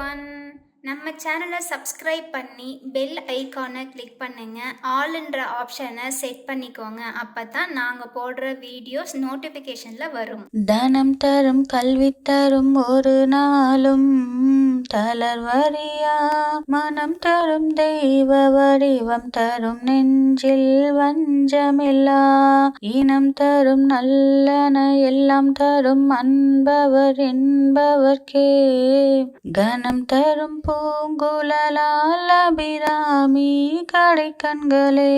Everyone. நம்ம சேனலை subscribe பண்ணி பெல் ஐகானை கிளிக் பண்ணுங்க. ஆல்ன்ற ஆப்ஷனை செட் பண்ணிக்கோங்க. அப்பதான் நாங்க போடுற வீடியோஸ் நோட்டிபிகேஷன்ல வரும். தனம் தரும் கல்வி தரும் ஒரு நாளும் தளர்வறியா மனம் தரும் தெய்வ வடிவம் தரும் நெஞ்சில் வஞ்சமில்லா இனம் தரும் நல்லன எல்லாம் தரும் அன்பவர் என்பவர்க்கே கனம் தரும் பூங்குழலால் அபிராமி கடைக்கண்களே.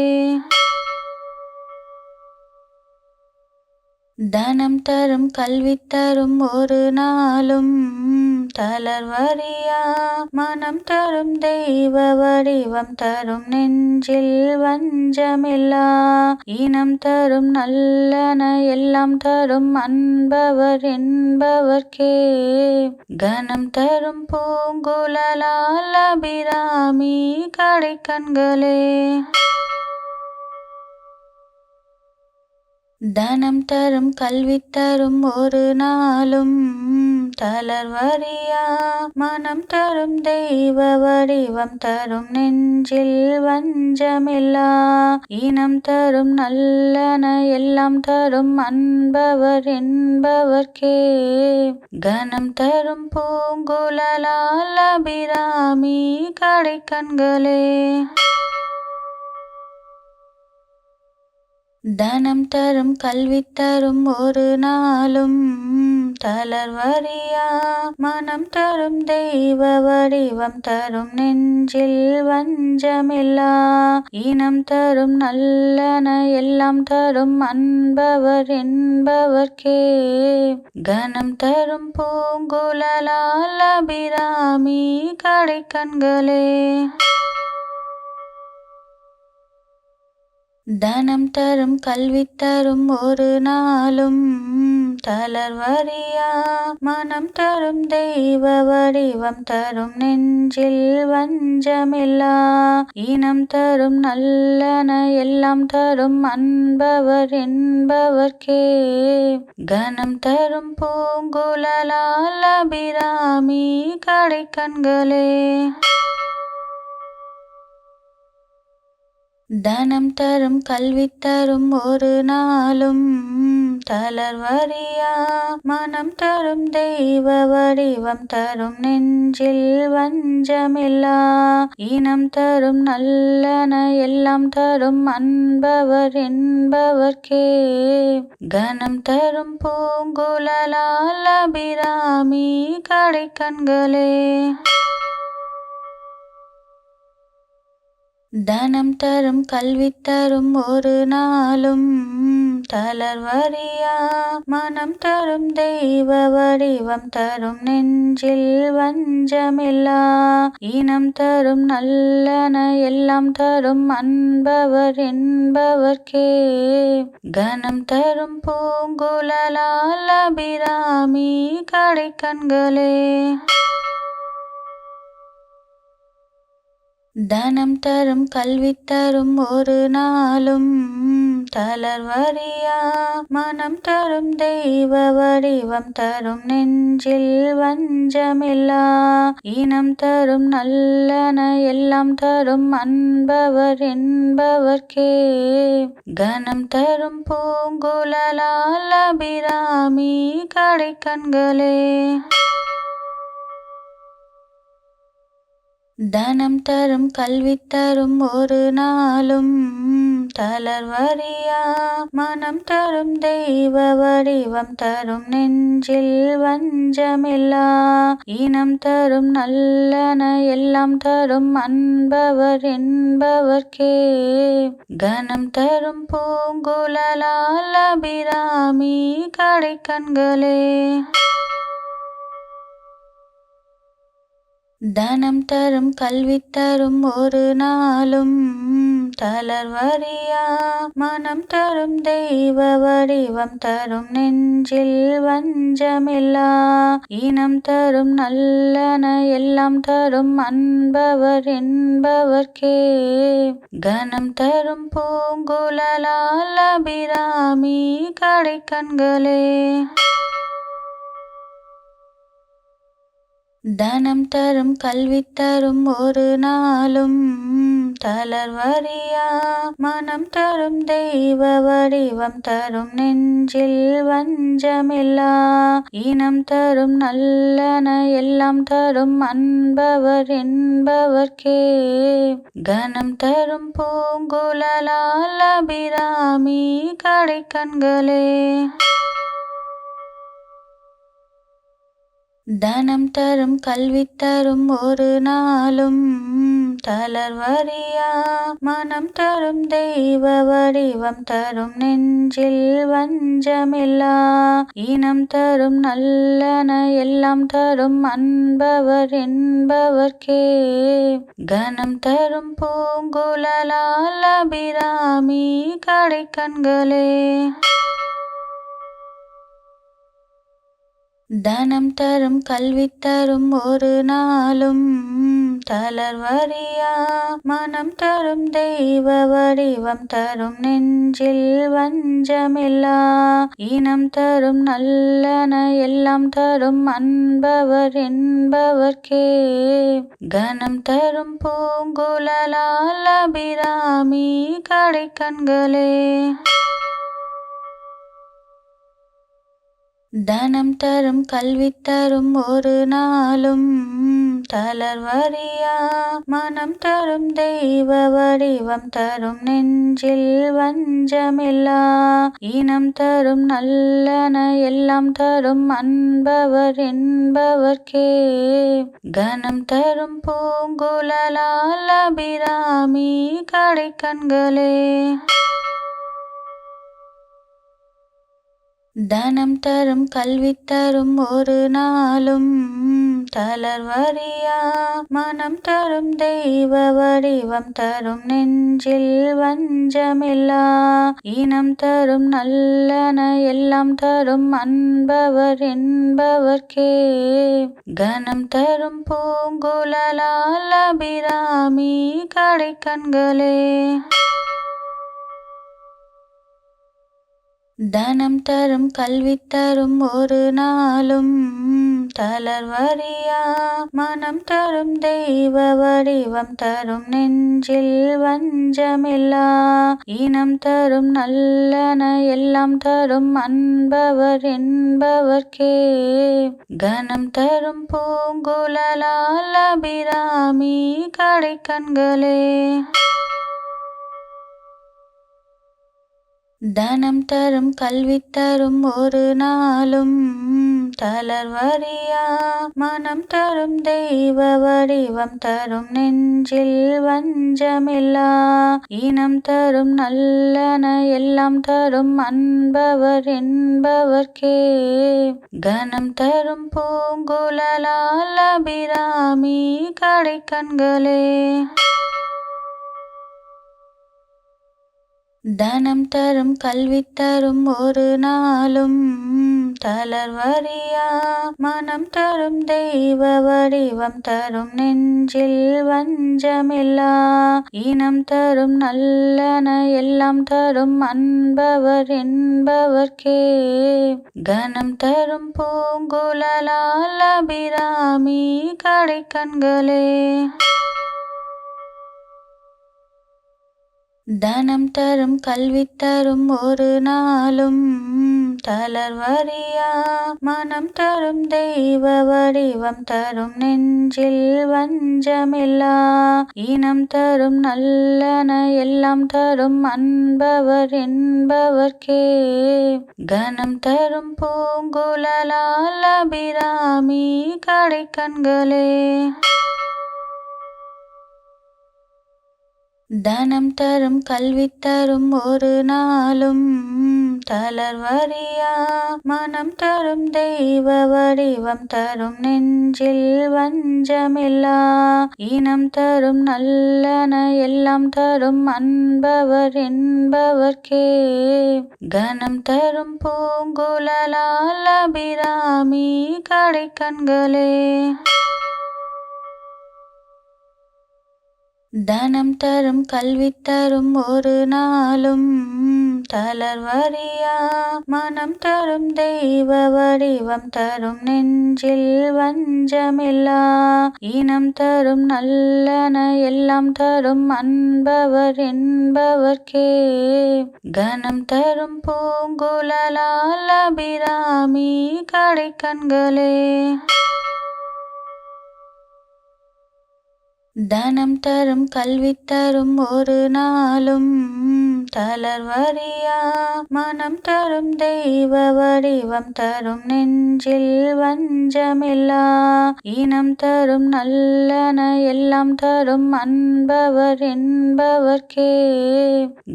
தனம் தரும் கல்வி தரும் ஒரு நாளும் தளர்வறியா மனம் தரும் தெய்வ வடிவம் தரும் நெஞ்சில் வஞ்சமில்லா இனம் தரும் நல்லன எல்லாம் தரும் அன்பவர் என்பவர்க்கே கனம் தரும் பூங்குழலால் அபிராமி கடைக்கண்களே. தனம் தரும் கல்வி தரும் ஒரு நாளும் தளர்வறியா மனம் தரும் தெய்வ வடிவம் தரும் நெஞ்சில் வஞ்சமில்லா இனம் தரும் நல்லன எல்லாம் தரும் அன்பவர் என்பவர்க்கே கனம் தரும் பூங்குழலால் அபிராமி கடைக்கண்களே. தனம் தரும் கல்வி தரும் ஒரு நாளும் தளர்வறியா மனம் தரும் தெய்வ வடிவம் தரும் நெஞ்சில் வஞ்சமில்லா இனம் தரும் நல்லன எல்லாம் தரும் அன்பவர் என்பவர்க்கே கனம் தரும் பூங்குழலால் அபிராமி கடைக்கண்களே. தனம் தரும் கல்வி தரும் ஒரு நாளும் தளர்வறியா மனம் தரும் தெய்வ வடிவம் தரும் நெஞ்சில் வஞ்சமில்லா இனம் தரும் நல்லன எல்லாம் தரும் அன்பவர் என்பவர்க்கே கனம் தரும் பூங்குழலால் அபிராமி கடைக்கண்களே. தனம் தரும் கல்வி தரும் ஒரு நாளும் தளர்வறியா மனம் தரும் தெய்வ வடிவம் தரும் நெஞ்சில் வஞ்சமில்லா இனம் தரும் நல்லன எல்லாம் தரும் அன்பவர் என்பவர்க்கே கனம் தரும் பூங்குழலால் அபிராமி கடைக்கண்களே. தனம் தரும் கல்வி தரும் ஒரு நாளும் தளர்வறியா மனம் தரும் தெய்வ வடிவம் தரும் நெஞ்சில் வஞ்சமில்லா இனம் தரும் நல்லன எல்லாம் தரும் அன்பவர் என்பவர்க்கே கனம் தரும் பூங்குழலால் அபிராமி கடைக்கண்களே. தனம் தரும் கல்வி தரும் ஒரு நாளும் தளர்வறியா மனம் தரும் தெய்வ வடிவம் தரும் நெஞ்சில் வஞ்சமில்லா இனம் தரும் நல்லன எல்லாம் தரும் அன்பவர் என்பவர்க்கே கனம் தரும் பூங்குழலால் அபிராமி கடைக்கண்களே. தனம் தரும் கல்வி தரும் ஒரு நாளும் தளர்வறியா மனம் தரும் தெய்வ வடிவம் தரும் நெஞ்சில் வஞ்சமில்லா இனம் தரும் நல்லன எல்லாம் தரும் அன்பவர் என்பவர்க்கே கனம் தரும் பூங்குழலால் அபிராமி கடைக்கண்களே. தனம் தரும் கல்வி தரும் ஒரு நாளும் தளர்வறியா மனம் தரும் தெய்வ வடிவம் தரும் நெஞ்சில் வஞ்சமில்லா இனம் தரும் நல்லன எல்லாம் தரும் அன்பவர் என்பவர்க்கே கனம் தரும் பூங்குழலால் அபிராமி கடைக்கண்களே. தனம் தரும் கல்வி தரும் ஒரு நாளும் தளர்வறியா மனம் தரும் தெய்வ வடிவம் தரும் நெஞ்சில் வஞ்சமில்லா இனம் தரும் நல்லன எல்லாம் தரும் அன்பவர் என்பவர்க்கே கனம் தரும் பூங்குழலால் அபிராமி கடைக்கண்களே தனம் தரும் கல்வி தரும் ஒரு நாளும் தளர்வறியா மனம் தரும் தெய்வ வடிவம் தரும் நெஞ்சில் வஞ்சமில்லா இனம் தரும் நல்லன எல்லாம் தரும் அன்பவர் என்பவர்க்கே கனம் தரும் பூங்குழலால் அபிராமி கடைக்கண்களே தனம் தரும் கல்வி தரும் ஒரு நாளும் தளர்வறியா மனம் தரும் தெய்வ வடிவம் தரும் நெஞ்சில் வஞ்சமில்லா இனம் தரும் நல்லன எல்லாம் தரும் அன்பவர் என்பவர்க்கே கனம் தரும் பூங்குழலால் அபிராமி கடைக்கண்களே தனம் தரும் கல்வி தரும் ஒரு நாளும் தளர்வறியா மனம் தரும் தெய்வ வடிவம் தரும் நெஞ்சில் வஞ்சமில்லா இனம் தரும் நல்லன எல்லாம் தரும் அன்பவர் என்பவர்க்கே கனம் தரும் பூங்குழலால் அபிராமி கடைக்கண்களே தனம் தரும் கல்வி தரும் ஒரு நாளும் தளர்வறியா மனம் தரும் தெய்வ வடிவம் தரும் நெஞ்சில் வஞ்சமில்லா இனம் தரும் நல்லன எல்லாம் தரும் அன்பவர் என்பவர்க்கே கனம் தரும் பூங்குழலால் அபிராமி கடைக்கண்களே தனம் தரும் கல்வி தரும் ஒரு நாளும் தளர்வறியா மனம் தரும் தெய்வ வடிவம் தரும் நெஞ்சில் வஞ்சமில்லா இனம் தரும் நல்லன எல்லாம் தரும் அன்பவர் என்பவர்க்கே கனம் தரும் பூங்குழலால் அபிராமி கடைக்கண்களே தனம் தரும் கல்வி தரும் ஒரு நாளும் தளர்வறியா மனம் தரும் தெய்வ வடிவம் தரும் நெஞ்சில் வஞ்சமில்லா இனம் தரும் நல்லன எல்லாம் தரும் அன்பவர் என்பவர்க்கே கனம் தரும் பூங்குழலால் அபிராமி கடைக்கண்களே தனம் தரும் கல்வி தரும் ஒரு நாளும் தளர்வறியா மனம் தரும் தெய்வ வடிவம் தரும் நெஞ்சில் வஞ்சமில்லா இனம் தரும் நல்லன எல்லாம் தரும் அன்பவர் என்பவர்க்கே கனம் தரும் பூங்குழலால் அபிராமி கடைக்கண்களே தனம் தரும் கல்வி தரும் ஒரு நாளும் தளர்வறியா மனம் தரும் தெய்வ வடிவம் தரும் நெஞ்சில் வஞ்சமில்லா இனம் தரும் நல்லன எல்லாம் தரும் அன்பவர் என்பவர்க்கே கனம் தரும் பூங்குழலால் அபிராமி கடைக்கண்களே தனம் தரும் கல்வி தரும் ஒரு நாளும் தளர்வறியா மனம் தரும் தெய்வ வடிவம் தரும் நெஞ்சில் வஞ்சமில்லா இனம் தரும் நல்லன எல்லாம் தரும் அன்பவர் என்பவர்க்கே கனம் தரும் பூங்குழலால் அபிராமி கடைக்கண்களே தனம் தரும் கல்வி தரும் ஒரு நாளும் தளர்வறியா மனம் தரும் தெய்வ வடிவம் தரும் நெஞ்சில் வஞ்சமில்லா இனம் தரும் நல்லன எல்லாம் தரும் அன்பவர் என்பவர்க்கே கணம் தரும் பூங்குழலால் அபிராமி கடைக்கண்களே தனம் தரும் கல்வி தரும் ஒரு நாளும் தளர்வறியா மனம் தரும் தெய்வ வடிவம் தரும் நெஞ்சில் வஞ்சமில்லா இனம் தரும் நல்லன எல்லாம் தரும் அன்பவர் என்பவர்க்கே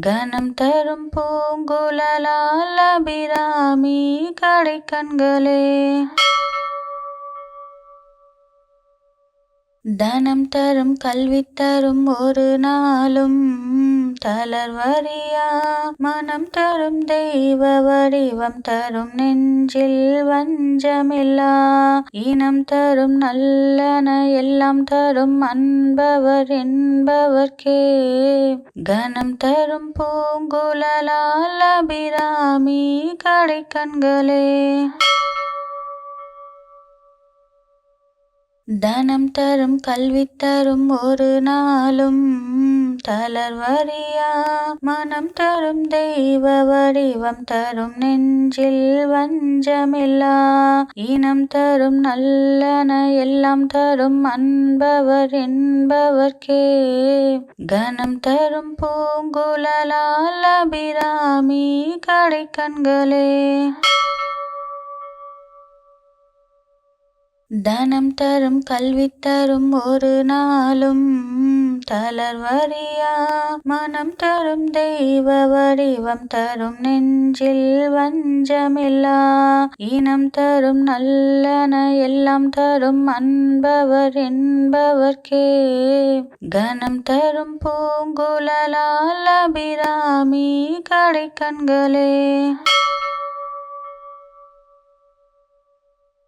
கணம் தரும் பூங்குழலால் அபிராமி கடைக்கண்களே தனம் தரும் கல்வி தரும் ஒரு நாளும் தளர்வறியா மனம் தரும் தெய்வ வடிவம் தரும் நெஞ்சில் வஞ்சமில்லா இனம் தரும் நல்லன எல்லாம் தரும் அன்பவர் என்பவர்க்கே கணம் தரும் பூங்குழலால் அபிராமி கடைக்கண்களே தனம் தரும் கல்வி தரும் ஒரு நாளும் தளர்வறியா மனம் தரும் தெய்வ வடிவம் தரும் நெஞ்சில் வஞ்சமில்லா இனம் தரும் நல்லன எல்லாம் தரும் அன்பவர் என்பவர்க்கே கணம் தரும் பூங்குழலால் அபிராமி கடைக்கண்களே தனம் தரும் கல்வி தரும் ஒரு நாளும் தளர்வறியா மனம் தரும் தெய்வ வடிவம் தரும் நெஞ்சில் வஞ்சமில்லா இனம் தரும் நல்லன எல்லாம் தரும் அன்பவர் என்பவர்க்கே கணம் தரும் பூங்குழலால் அபிராமி கடைக்கண்களே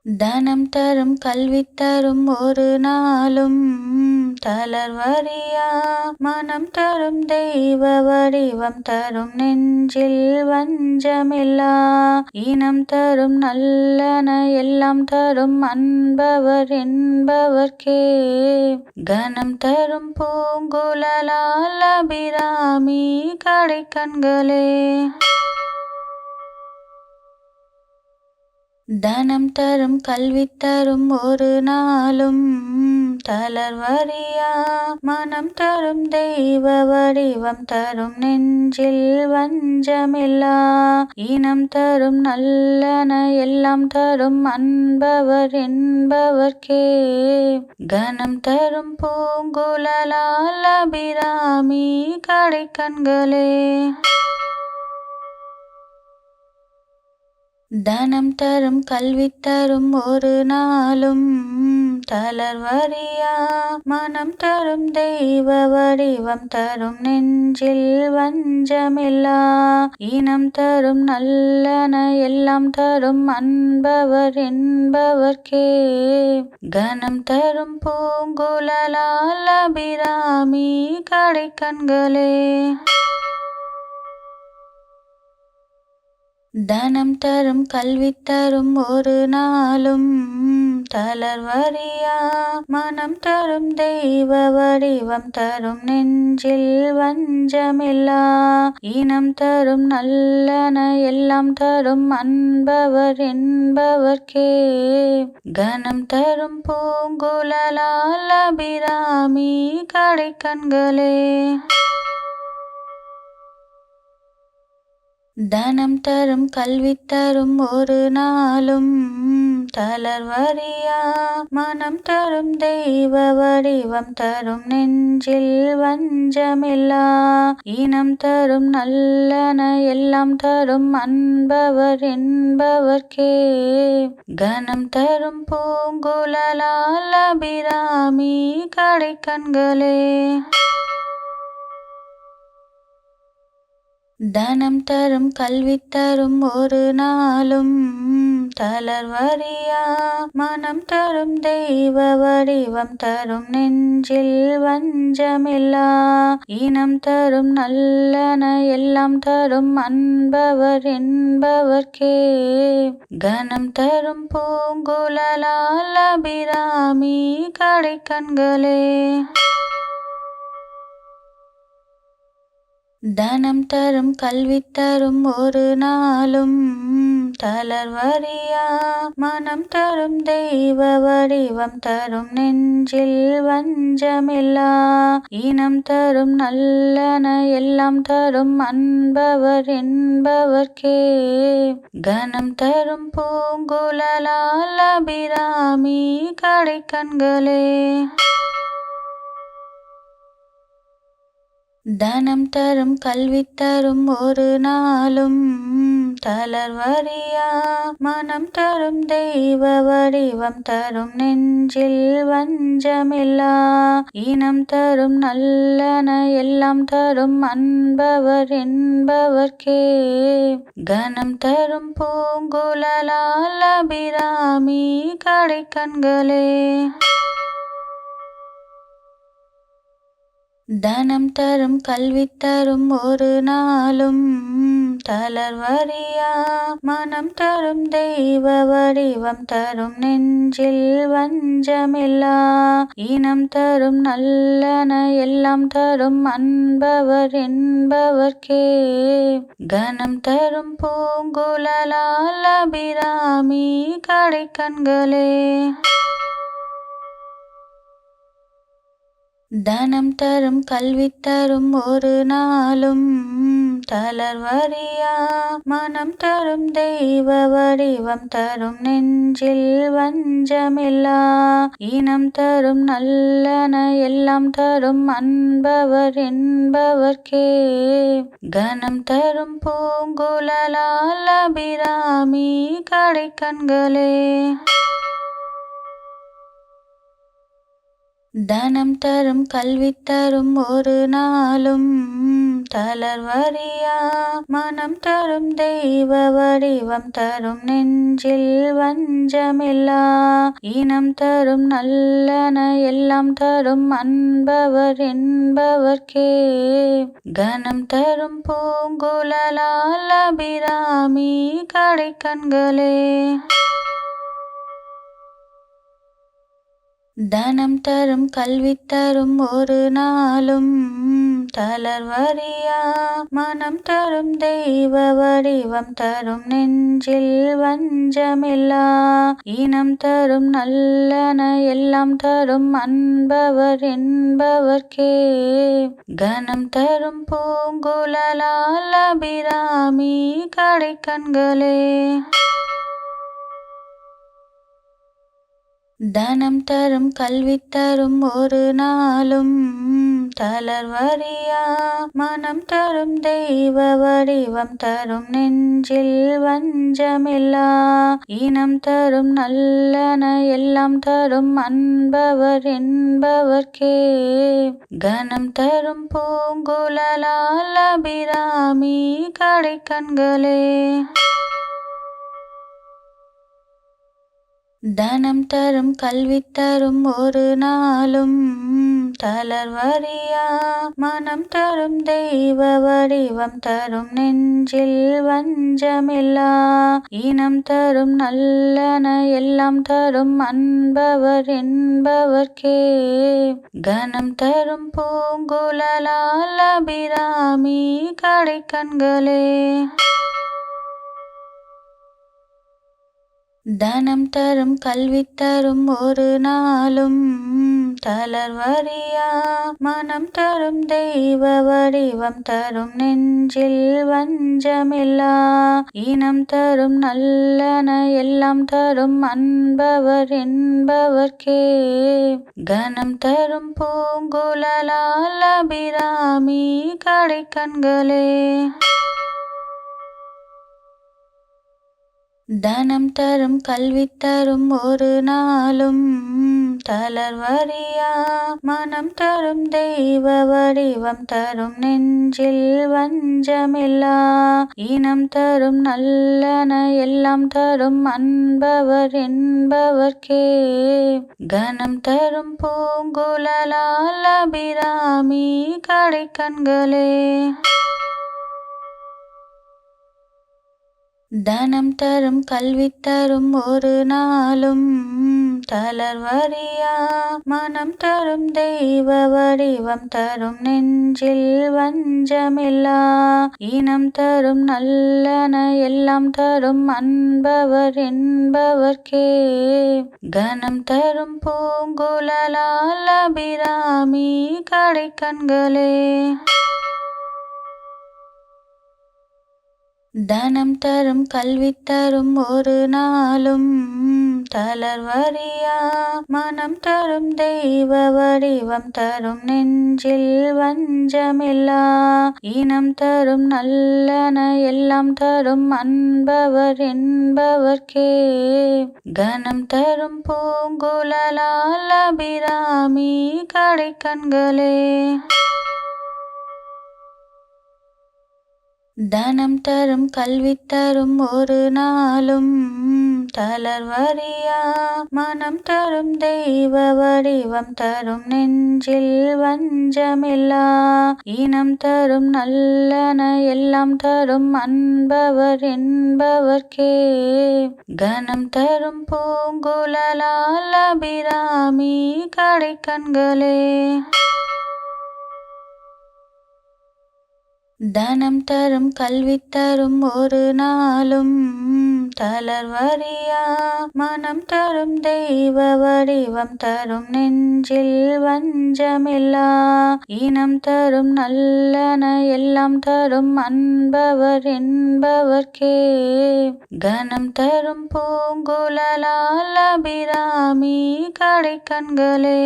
தனம் தரும் கல்வி தரும் ஒரு நாளும் தளர்வறியா மனம் தரும் தெய்வ வடிவம் தரும் நெஞ்சில் வஞ்சமில்லா இனம் தரும் நல்லன எல்லாம் தரும் அன்பவர் என்பவர்க்கே கணம் தரும் பூங்குழலால் அபிராமி கடைக்கண்களே தனம் தரும் கல்வி தரும் ஒரு நாளும் தளர்வறியா மனம் தரும் தெய்வ வடிவம் தரும் நெஞ்சில் வஞ்சமில்லா இனம் தரும் நல்லன எல்லாம் தரும் அன்பவர் என்பவர்க்கே கணம் தரும் பூங்குழலால் அபிராமி கடைக்கண்களே தனம் தரும் கல்வி தரும் ஒரு நாளும் தளர்வறியா மனம் தரும் தெய்வ வடிவம் தரும் நெஞ்சில் வஞ்சமில்லா இனம் தரும் நல்லன எல்லாம் தரும் அன்பவர் என்பவர்க்கே கணம் தரும் பூங்குழலால் அபிராமி கடைக்கண்களே தனம் தரும் கல்வி தரும் ஒரு நாளும் தளர்வறியா மனம் தரும் தெய்வ வடிவம் தரும் நெஞ்சில் வஞ்சமில்லா இனம் தரும் நல்லன எல்லாம் தரும் அன்பவர் என்பவர்க்கே கணம் தரும் பூங்குழலால் அபிராமி கடைக்கண்களே தனம் தரும் கல்வி தரும் ஒரு நாளும் தளர்வறியா மனம் தரும் தெய்வ வடிவம் தரும் நெஞ்சில் வஞ்சமில்லா இனம் தரும் நல்லன எல்லாம் தரும் அன்பவர் என்பவர்க்கே கணம் தரும் பூங்குழலால் அபிராமி கடைக்கண்களே தனம் தரும் கல்வி தரும் ஒரு நாளும் தளர்வறியா மனம் தரும் தெய்வ வடிவம் தரும் நெஞ்சில் வஞ்சமில்லா இனம் தரும் நல்லன எல்லாம் தரும் அன்பவர் என்பவர்க்கே கணம் தரும் பூங்குழலால் அபிராமி கடைக்கண்களே தனம் தரும் கல்வி தரும் ஒரு நாளும் தளர்வறியா மனம் தரும் தெய்வ வடிவம் தரும் நெஞ்சில் வஞ்சமில்லா இனம் தரும் நல்லன எல்லாம் தரும் அன்பவர் என்பவர்க்கே கணம் தரும் பூங்குழலால் அபிராமி கடைக்கண்களே தனம் தரும் கல்வி தரும் ஒரு நாளும் தளர்வறியா மனம் தரும் தெய்வ வடிவம் தரும் நெஞ்சில் வஞ்சமில்லா இனம் தரும் நல்லன எல்லாம் தரும் அன்பவர் என்பவர்க்கே கணம் தரும் பூங்குழலால் அபிராமி கடைக்கண்களே தனம் தரும் கல்வி தரும் ஒரு நாளும் தளர்வறியா மனம் தரும் தெய்வ வடிவம் தரும் நெஞ்சில் வஞ்சமில்லா இனம் தரும் நல்லன எல்லாம் தரும் அன்பவர் என்பவர்க்கே கணம் தரும் பூங்குழலால் அபிராமி கடைக்கண்களே தனம் தரும் கல்வி தரும் ஒரு நாளும் தளர்வறியா மனம் தரும் தெய்வ வடிவம் தரும் நெஞ்சில் வஞ்சமில்லா இனம் தரும் நல்லன எல்லாம் தரும் அன்பவர் என்பவர்க்கே கணம் தரும் பூங்குழலால் அபிராமி கடைக்கண்களே தனம் தரும் கல்வி தரும் ஒரு நாளும் தளர்வறியா மனம் தரும் தெய்வ வடிவம் தரும் நெஞ்சில் வஞ்சமில்லா இனம் தரும் நல்லன எல்லாம் தரும் அன்பவர் என்பவர்க்கே கணம் தரும் பூங்குழலால் அபிராமி கடைக்கண்களே தனம் தரும் கல்வி தரும் ஒரு நாளும் தளர்வறியா மனம் தரும் தெய்வ வடிவம் தரும் நெஞ்சில் வஞ்சமில்லா இனம் தரும் நல்லன எல்லாம் தரும் அன்பவர் என்பவர்க்கே கணம் தரும் பூங்குழலால் அபிராமி கடைக்கண்களே தனம் தரும் கல்வி தரும் ஒரு நாளும் தளர்வறியா மனம் தரும் தெய்வ வடிவம் தரும் நெஞ்சில் வஞ்சமில்லா இனம் தரும் நல்லன எல்லாம் தரும் அன்பவர் என்பவர்க்கே கணம் தரும் பூங்குழலால் அபிராமி கடைக்கண்களே தனம் தரும் கல்வி தரும் ஒரு நாளும் தளர்வறியா மனம் தரும் தெய்வ வடிவம் தரும் நெஞ்சில் வஞ்சமில்லா இனம் தரும் நல்லன எல்லாம் தரும் அன்பவர் என்பவர்க்கே கணம் தரும் பூங்குழலால் அபிராமி கடைக்கண்களே தனம் தரும் கல்வி தரும் ஒரு நாளும் தளர்வறியா மனம் தரும் தெய்வ வடிவம் தரும் நெஞ்சில் வஞ்சமில்லா இனம் தரும் நல்லன எல்லாம் தரும் அன்பவர் என்பவர்க்கே கணம் தரும் பூங்குழலால் அபிராமி கடைக்கண்களே தனம் தரும் கல்வி தரும் ஒரு நாளும் தளர்வறியா மனம் தரும் தெய்வ வடிவம் தரும் நெஞ்சில் வஞ்சமில்லா இனம் தரும் நல்லன எல்லாம் தரும் அன்பவர் என்பவர்க்கே கணம் தரும் பூங்குழலால் அபிராமி கடைக்கண்களே தனம் தரும் கல்வி தரும் ஒரு நாளும் தளர்வறியா மனம் தரும் தெய்வ வடிவம் தரும் நெஞ்சில் வஞ்சமில்லா இனம் தரும் நல்லன எல்லாம் தரும் அன்பவர் என்பவர்க்கே கணம் தரும் பூங்குழலால் அபிராமி கடைக்கண்களே தனம் தரும் கல்வி தரும் ஒரு நாளும் தளர்வறியா மனம் தரும் தெய்வ வடிவம் தரும் நெஞ்சில் வஞ்சமில்லா இனம் தரும் நல்லன எல்லாம் தரும் அன்பவர் என்பவர்க்கே கணம் தரும் பூங்குழலால் அபிராமி கடைக்கண்களே தனம் தரும் கல்வி தரும் ஒரு நாளும் தளர்வறியா மனம் தரும் தெய்வ வடிவம் தரும் நெஞ்சில் வஞ்சமில்லா இனம் தரும் நல்லன எல்லாம் தரும் அன்பவர் என்பவர்க்கே கணம் தரும் பூங்குழலால் அபிராமி கடைக்கண்களே தனம் தரும் கல்வி தரும் ஒரு நாளும் தளர்வறியா மனம் தரும் தெய்வ வடிவம் தரும் நெஞ்சில் வஞ்சமில்லா இனம் தரும் நல்லன எல்லாம் தரும் அன்பவர் என்பவர்க்கே கணம் தரும் பூங்குழலால் அபிராமி கடைக்கண்களே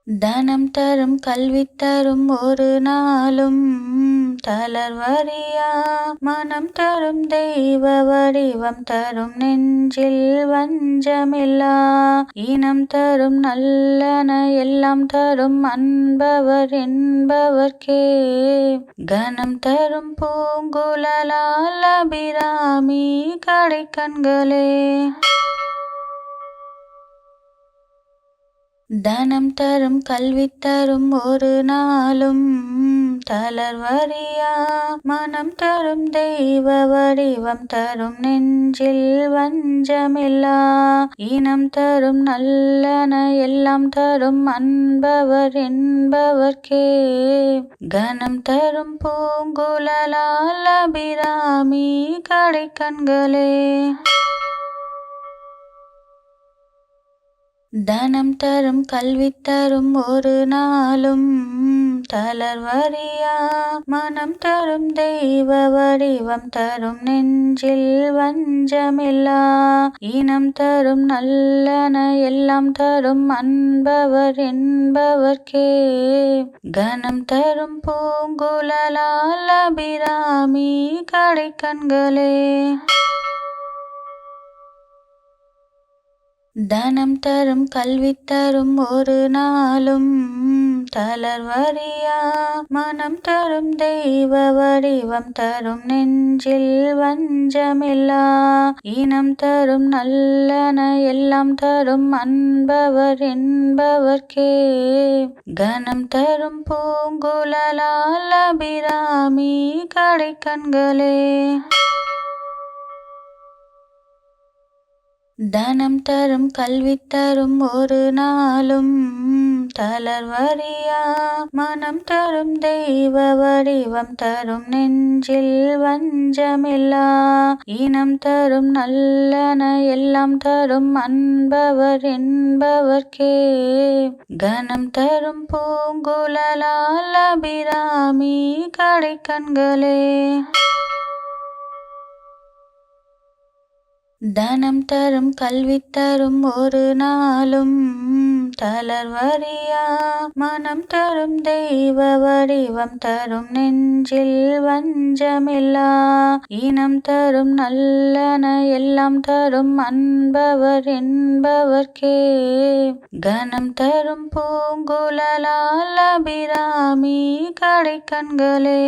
தனம் தரும் கல்வி தரும் ஒரு நாளும் தளர்வறியா மனம் தரும் தெய்வ வடிவம் தரும் நெஞ்சில் வஞ்சமில்லா இனம் தரும் நல்லன எல்லாம் தரும் அன்பவர் என்பவர்க்கே கணம் தரும் பூங்குழலால் அபிராமி கடைக்கண்களே தனம் தரும் கல்வி தரும் ஒரு நாளும் தளர்வறியா மனம் தரும் தெய்வ வடிவம் தரும் நெஞ்சில் வஞ்சமில்லா இனம் தரும் நல்லன எல்லாம் தரும் அன்பவர் என்பவர்க்கே கணம் தரும் பூங்குழலால் அபிராமி கடைக்கண்களே தனம் தரும் கல்வி தரும் ஒரு நாளும் தளர்வறியா மனம் தரும் தெய்வ வடிவம் தரும் நெஞ்சில் வஞ்சமில்லா இனம் தரும் நல்லன எல்லாம் தரும் அன்பவர் என்பவர்க்கே கணம் தரும் பூங்குழலால் அபிராமி கடைக்கண்களே தனம் தரும் கல்வி தரும் ஒரு நாளும் தளர்வறியா மனம் தரும் தெய்வ வடிவம் தரும் நெஞ்சில் வஞ்சமில்லா இனம் தரும் நல்லன எல்லாம் தரும் அன்பவர் என்பவர்க்கே கணம் தரும் பூங்குழலால் அபிராமி கடைக்கண்களே தனம் தரும் கல்வி தரும் ஒரு நாளும் தளர்வறியா மனம் தரும் தெய்வ வடிவம் தரும் நெஞ்சில் வஞ்சமில்லா இனம் தரும் நல்லன எல்லாம் தரும் அன்பவர் என்பவர்க்கே கணம் தரும் பூங்குழலால் அபிராமி கடைக்கண்களே தனம் தரும் கல்வி தரும் ஒரு நாளும் தளர்வறியா மனம் தரும் தெய்வ வடிவம் தரும் நெஞ்சில் வஞ்சமில்லா இனம் தரும் நல்லன எல்லாம் தரும் அன்பவர் என்பவர்க்கே கணம் தரும் பூங்குழலால் அபிராமி கடைக்கண்களே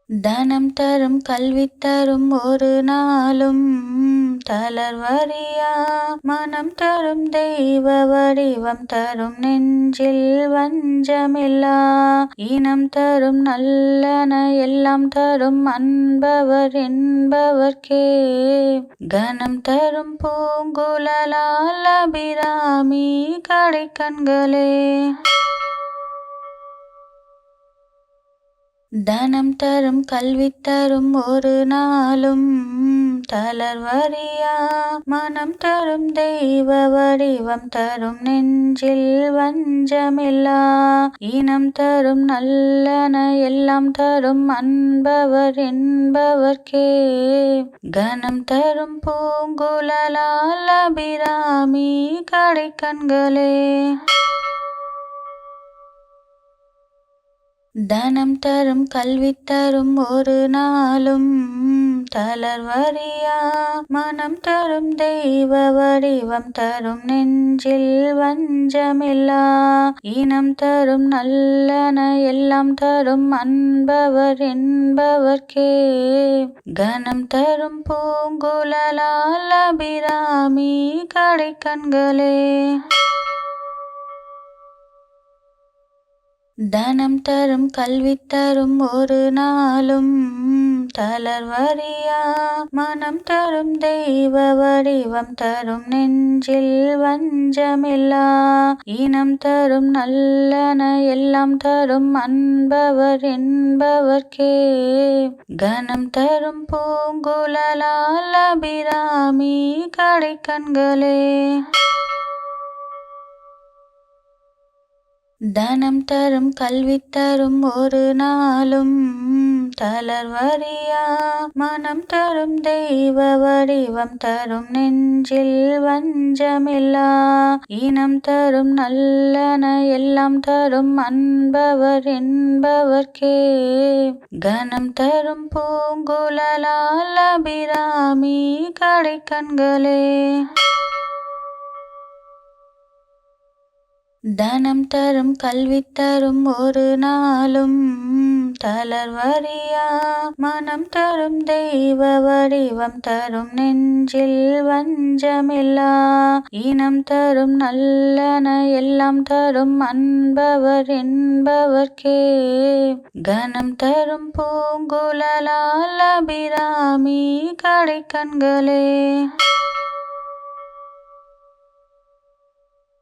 தனம் தரும் கல்வி தரும் ஒரு நாளும் தளர்வறியா மனம் தரும் தெய்வ வடிவம் தரும் நெஞ்சில் வஞ்சமில்லா இனம் தரும் நல்லன எல்லாம் தரும் அன்பவர் என்பவர்க்கே கணம் தரும் பூங்குழலால் அபிராமி கடைக்கண்களே தனம் தரும் கல்வி தரும் ஒரு நாளும் தளர்வறியா மனம் தரும் தெய்வ வடிவம் தரும் நெஞ்சில் வஞ்சமில்லா இனம் தரும் நல்லன எல்லாம் தரும் அன்பவர் என்பவர்க்கே கணம் தரும் பூங்குழலால் அபிராமி கடைக்கண்களே தனம் தரும் கல்வி தரும் ஒரு நாளும் தளர்வறியா மனம் தரும் தெய்வ வடிவம் தரும் நெஞ்சில் வஞ்சமில்லா இனம் தரும் நல்லன எல்லாம் தரும் அன்பவர் என்பவர்க்கே கணம் தரும் பூங்குழலால் அபிராமி கடைக்கண்களே தனம் தரும் கல்வி தரும் ஒரு நாளும் தளர்வறியா மனம் தரும் தெய்வ வடிவம் தரும் நெஞ்சில் வஞ்சமில்லா இனம் தரும் நல்லன எல்லாம் தரும் அன்பவர் என்பவர்க்கே கணம் தரும் பூங்குழலால் அபிராமி கடைக்கண்களே தனம் தரும் கல்வி தரும் ஒரு நாளும் தளர்வறியா மனம் தரும் தெய்வ வடிவம் தரும் நெஞ்சில் வஞ்சமில்லா இனம் தரும் நல்லன எல்லாம் தரும் அன்பவர் என்பவர்க்கே கணம் தரும் பூங்குழலால் அபிராமி கடைக்கண்களே தனம் தரும் கல்வி தரும் ஒரு நாளும் தளர்வறியா மனம் தரும் தெய்வ வடிவம் தரும் நெஞ்சில் வஞ்சமில்லா இனம் தரும் நல்லன எல்லாம் தரும் அன்பவர் என்பவர்க்கே கணம் தரும் பூங்குழலால் அபிராமி கடைக்கண்களே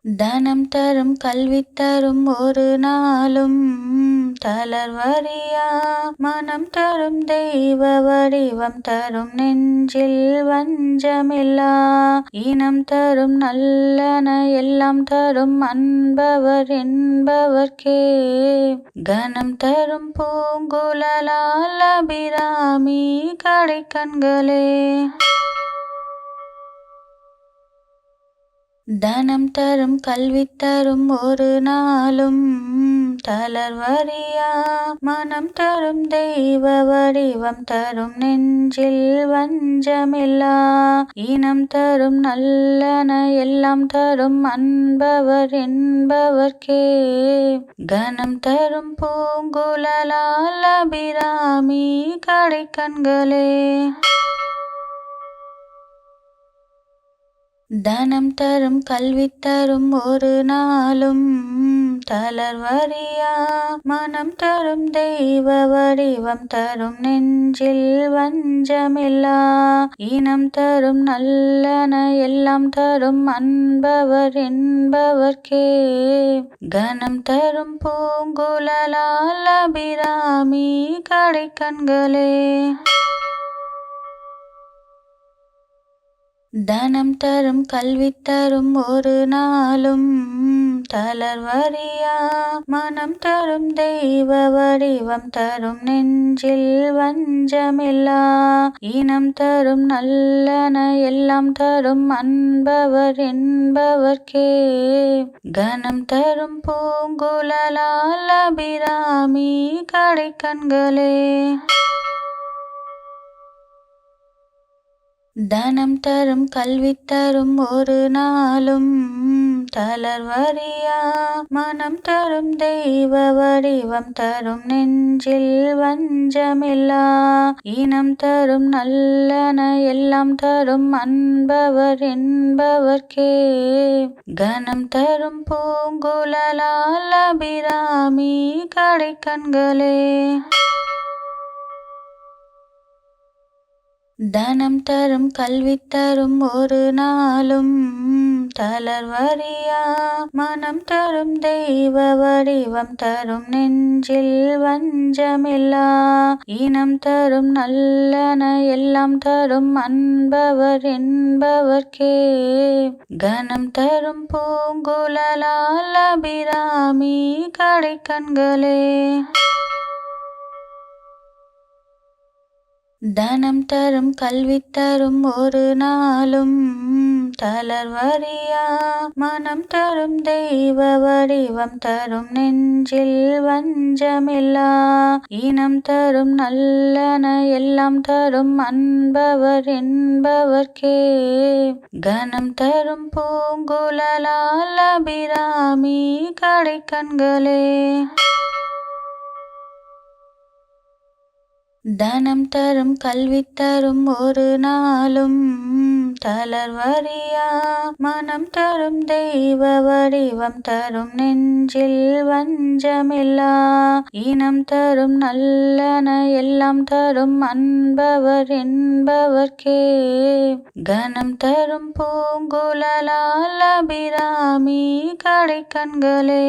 தனம் தரும் கல்வி தரும் ஒரு நாளும் தளர்வறியா மனம் தரும் தெய்வ வடிவம் தரும் நெஞ்சில் வஞ்சமில்லா இனம் தரும் நல்லன எல்லாம் தரும் அன்பவர் என்பவர்க்கே கணம் தரும் பூங்குழலால் அபிராமி கடைக்கண்களே தனம் தரும் கல்வி தரும் ஒரு நாளும் தளர்வறியா மனம் தரும் தெய்வ வடிவம் தரும் நெஞ்சில் வஞ்சமில்லா இனம் தரும் நல்லன எல்லாம் தரும் அன்பவர் என்பவர்க்கே கணம் தரும் பூங்குழலால் அபிராமி கடைக்கண்களே தனம் தரும் கல்வி தரும் ஒரு நாளும் தளர்வறியா மனம் தரும் தெய்வ வடிவம் தரும் நெஞ்சில் வஞ்சமில்லா இனம் தரும் நல்லன எல்லாம் தரும் அன்பவர் என்பவர்க்கே கணம் தரும் பூங்குழலால் அபிராமி கடைக்கண்களே தனம் தரும் கல்வி தரும் ஒரு நாளும் தளர்வறியா மனம் தரும் தெய்வ வடிவம் தரும் நெஞ்சில் வஞ்சமில்லா இனம் தரும் நல்லன எல்லாம் தரும் அன்பவர் என்பவர்க்கே கணம் தரும் பூங்குழலால் அபிராமி கடைக்கண்களே தனம் தரும் கல்வி தரும் ஒரு நாளும் தளர்வறியா மனம் தரும் தெய்வ வடிவம் தரும் நெஞ்சில் வஞ்சமில்லா இனம் தரும் நல்லன எல்லாம் தரும் அன்பவர் என்பவர்க்கே கணம் தரும் பூங்குழலால் அபிராமி கடைக்கண்களே தனம் தரும் கல்வி தரும் ஒரு நாளும் தளர்வறியா மனம் தரும் தெய்வ வடிவம் தரும் நெஞ்சில் வஞ்சமில்லா இனம் தரும் நல்லன எல்லாம் தரும் அன்பவர் என்பவர்க்கே கணம் தரும் பூங்குழலால் அபிராமி கடைக்கண்களே தனம் தரும் கல்வி தரும் ஒரு நாளும் தளர்வறியா மனம் தரும் தெய்வ வடிவம் தரும் நெஞ்சில் வஞ்சமில்லா இனம் தரும் நல்லன எல்லாம் தரும் அன்பவர் என்பவர்க்கே கணம் தரும் பூங்குழலால் அபிராமி கடைக்கண்களே தனம் தரும் கல்வி தரும் ஒரு நாளும் தளர்வறியா மனம் தரும் தெய்வ வடிவம் தரும் நெஞ்சில் வஞ்சமில்லா இனம் தரும் நல்லன எல்லாம் தரும் அன்பவர் என்பவர்க்கே கணம் தரும் பூங்குழலால் அபிராமி கடைக்கண்களே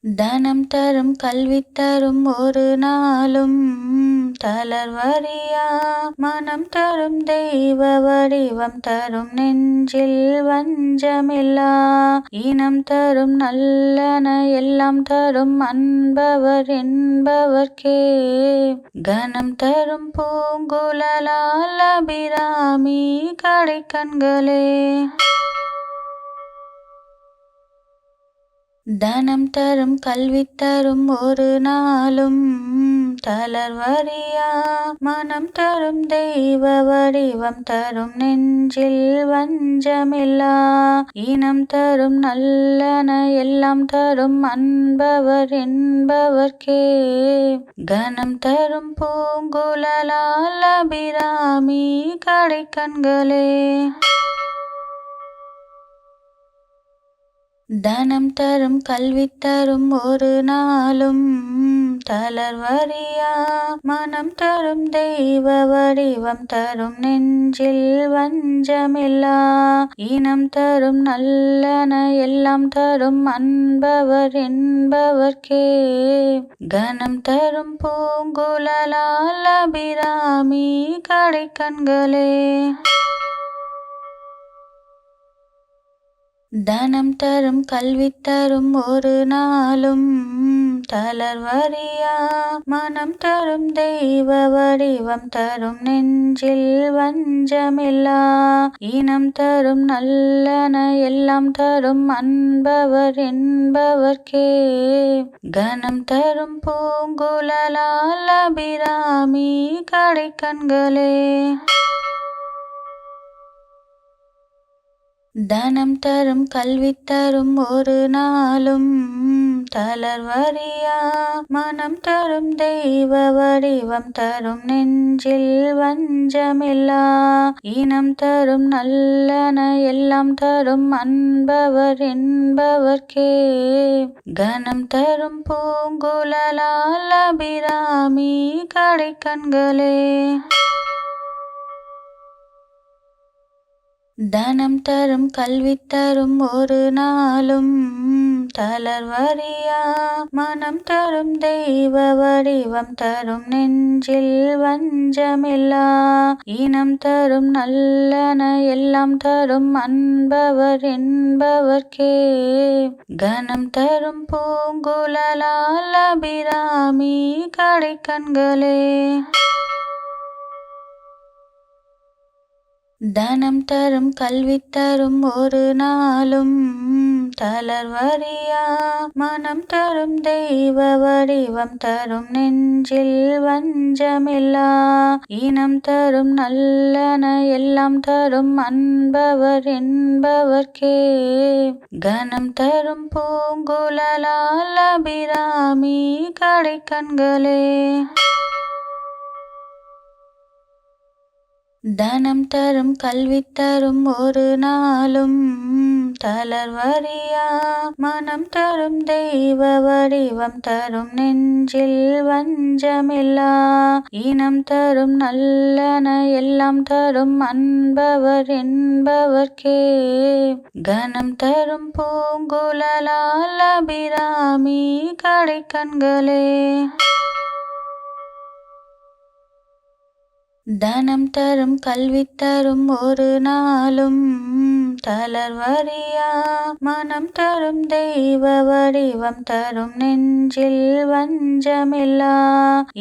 தனம் தரும் கல்வி தரும் ஒரு நாளும் தளர்வறியா மனம் தரும் தெய்வ வடிவம் தரும் நெஞ்சில் வஞ்சமில்லா இனம் தரும் நல்லன எல்லாம் தரும் அன்பவர் என்பவர்க்கே கணம் தரும் பூங்குழலால் அபிராமி கடைக்கண்களே தனம் தரும் கல்வி தரும் ஒரு நாளும் தளர்வறியா மனம் தரும் தெய்வ வடிவம் தரும் நெஞ்சில் வஞ்சமில்லா இனம் தரும் நல்லன எல்லாம் தரும் அன்பவர் என்பவர்க்கே கணம் தரும் பூங்குழலால் அபிராமி கடைக்கண்களே தனம் தரும் கல்வி தரும் ஒரு நாளும் தளர்வறியா மனம் தரும் தெய்வ வடிவம் தரும் நெஞ்சில் வஞ்சமில்லா இனம் தரும் நல்லன எல்லாம் தரும் அன்பவர் என்பவர்க்கே கணம் தரும் பூங்குழலால் அபிராமி கடைக்கண்களே தனம் தரும் கல்வி தரும் ஒரு நாளும் தளர்வறியா மனம் தரும் தெய்வ வடிவம் தரும் நெஞ்சில் வஞ்சமில்லா இனம் தரும் நல்லன எல்லாம் தரும் அன்பவர் என்பவர்க்கே கணம் தரும் பூங்குழலால் அபிராமி கடைக்கண்களே தனம் தரும் கல்வி தரும் ஒரு நாளும் தளர்வறியா மனம் தரும் தெய்வ வடிவம் தரும் நெஞ்சில் வஞ்சமில்லா இனம் தரும் நல்லன எல்லாம் தரும் அன்பவர் என்பவர்க்கே கணம் தரும் பூங்குழலால் அபிராமி கடைக்கண்களே தனம் தரும் கல்வி தரும் ஒரு நாளும் தளர்வறியா மனம் தரும் தெய்வ வடிவம் தரும் நெஞ்சில் வஞ்சமில்லா இனம் தரும் நல்லன எல்லாம் தரும் அன்பவர் என்பவர்க்கே கனம் தரும் பூங்குழலால் அபிராமி கடைக்கண்களே தனம் தரும் கல்வி தரும் ஒரு நாளும் தளர்வறியா மனம் தரும் தெய்வ வடிவம் தரும் நெஞ்சில் வஞ்சமில்லா இனம் தரும் நல்லன எல்லாம் தரும் அன்பவர் என்பவர்க்கே கனம் தரும் பூங்குழலால் அபிராமி கடைக்கண்களே தனம் தரும் கல்வி தரும் ஒரு நாளும் தளர்வறியா மனம் தரும் தெய்வ வடிவம் தரும் நெஞ்சில் வஞ்சமில்லா இனம் தரும் நல்லன எல்லாம் தரும் அன்பவர் என்பவர்க்கே கனம் தரும் பூங்குழலால் அபிராமி கடைக்கண்களே தனம் தரும் கல்வி தரும் ஒரு நாளும் தளர்வறியா மனம் தரும் தெய்வ வடிவம் தரும் நெஞ்சில் வஞ்சமில்லா